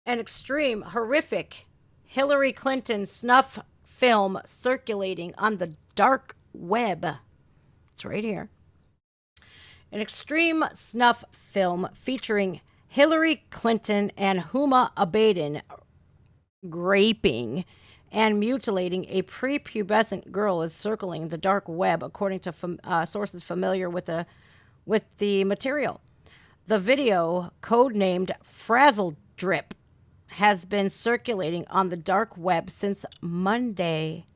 An extreme, horrific Hillary Clinton snuff film circulating on the dark web. It's right here. An extreme snuff film featuring Hillary Clinton and Huma Abedin raping and mutilating a prepubescent girl is circling the dark web, according to sources familiar with the material. The video, codenamed Frazzle Drip, has been circulating on the dark web since Monday.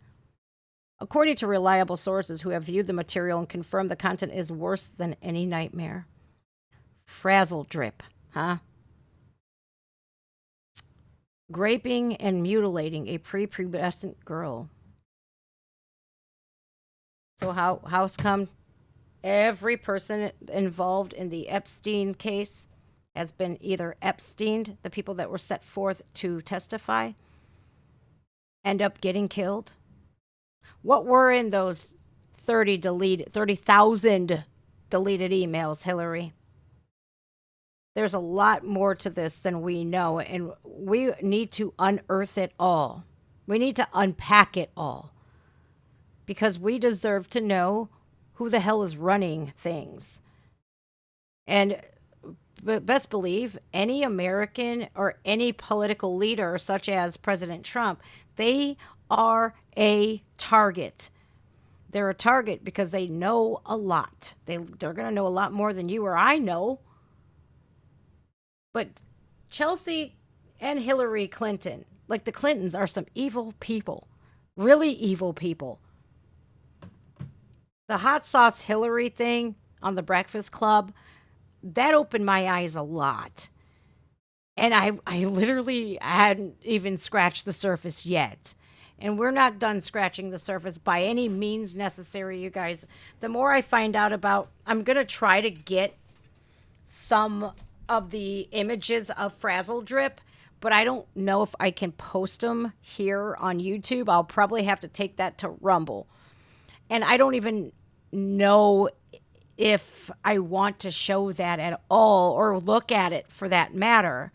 According to reliable sources who have viewed the material and confirmed the content is worse than any nightmare. Frazzle Drip, huh? Raping and mutilating a prepubescent girl. So how's come every person involved in the Epstein case has been either Epsteined, the people that were set forth to testify, end up getting killed? What were in those 30,000 deleted emails, Hillary? There's a lot more to this than we know, and we need to unearth it all. We need to unpack it all, because we deserve to know who the hell is running things. And best believe any American or any political leader, such as President Trump, they are a target. They're a target because they know a lot. They're going to know a lot more than you or I know. But Chelsea and Hillary Clinton, like the Clintons, are some evil people. Really evil people. The hot sauce Hillary thing on the Breakfast Club, that opened my eyes a lot. And I literally hadn't even scratched the surface yet. And we're not done scratching the surface by any means necessary, you guys. The more I find out about, I'm going to try to get some of the images of Frazzle Drip, but I don't know if I can post them here on YouTube. I'll probably have to take that to Rumble. And I don't even know if I want to show that at all or look at it for that matter.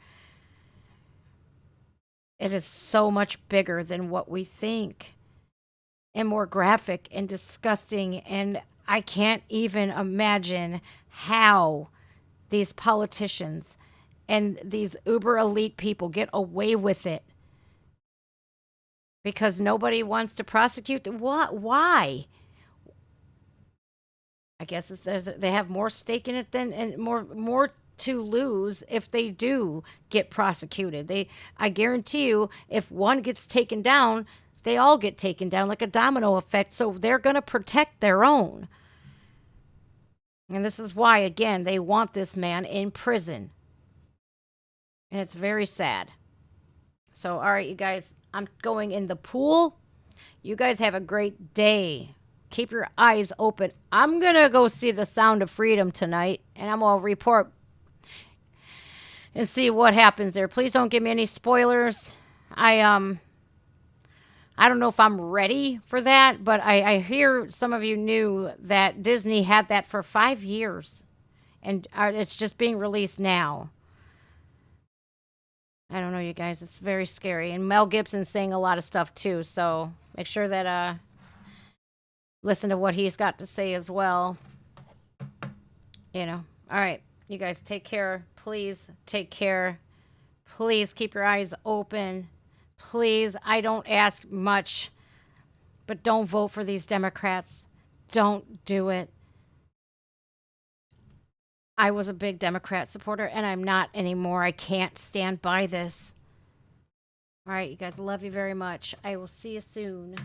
It is so much bigger than what we think, and more graphic and disgusting. And I can't even imagine how these politicians and these uber elite people get away with it, because nobody wants to prosecute them. Why? I guess they have more stake in it than, and more to lose if they do get prosecuted. I guarantee you, if one gets taken down, they all get taken down like a domino effect. So they're going to protect their own. And this is why, again, they want this man in prison. And it's very sad. So, all right, you guys, I'm going in the pool. You guys have a great day. Keep your eyes open. I'm going to go see The Sound of Freedom tonight, and I'm going to report and see what happens there. Please don't give me any spoilers. I I don't know if I'm ready for that, but I hear some of you knew that Disney had that for 5 years, and it's just being released now. I don't know, you guys. It's very scary. And Mel Gibson's saying a lot of stuff, too, so make sure that listen to what he's got to say as well. You know. All right. You guys take care. Please take care. Please keep your eyes open. Please, I don't ask much, but don't vote for these Democrats. Don't do it. I was a big Democrat supporter, and I'm not anymore. I can't stand by this. All right, you guys, love you very much. I will see you soon.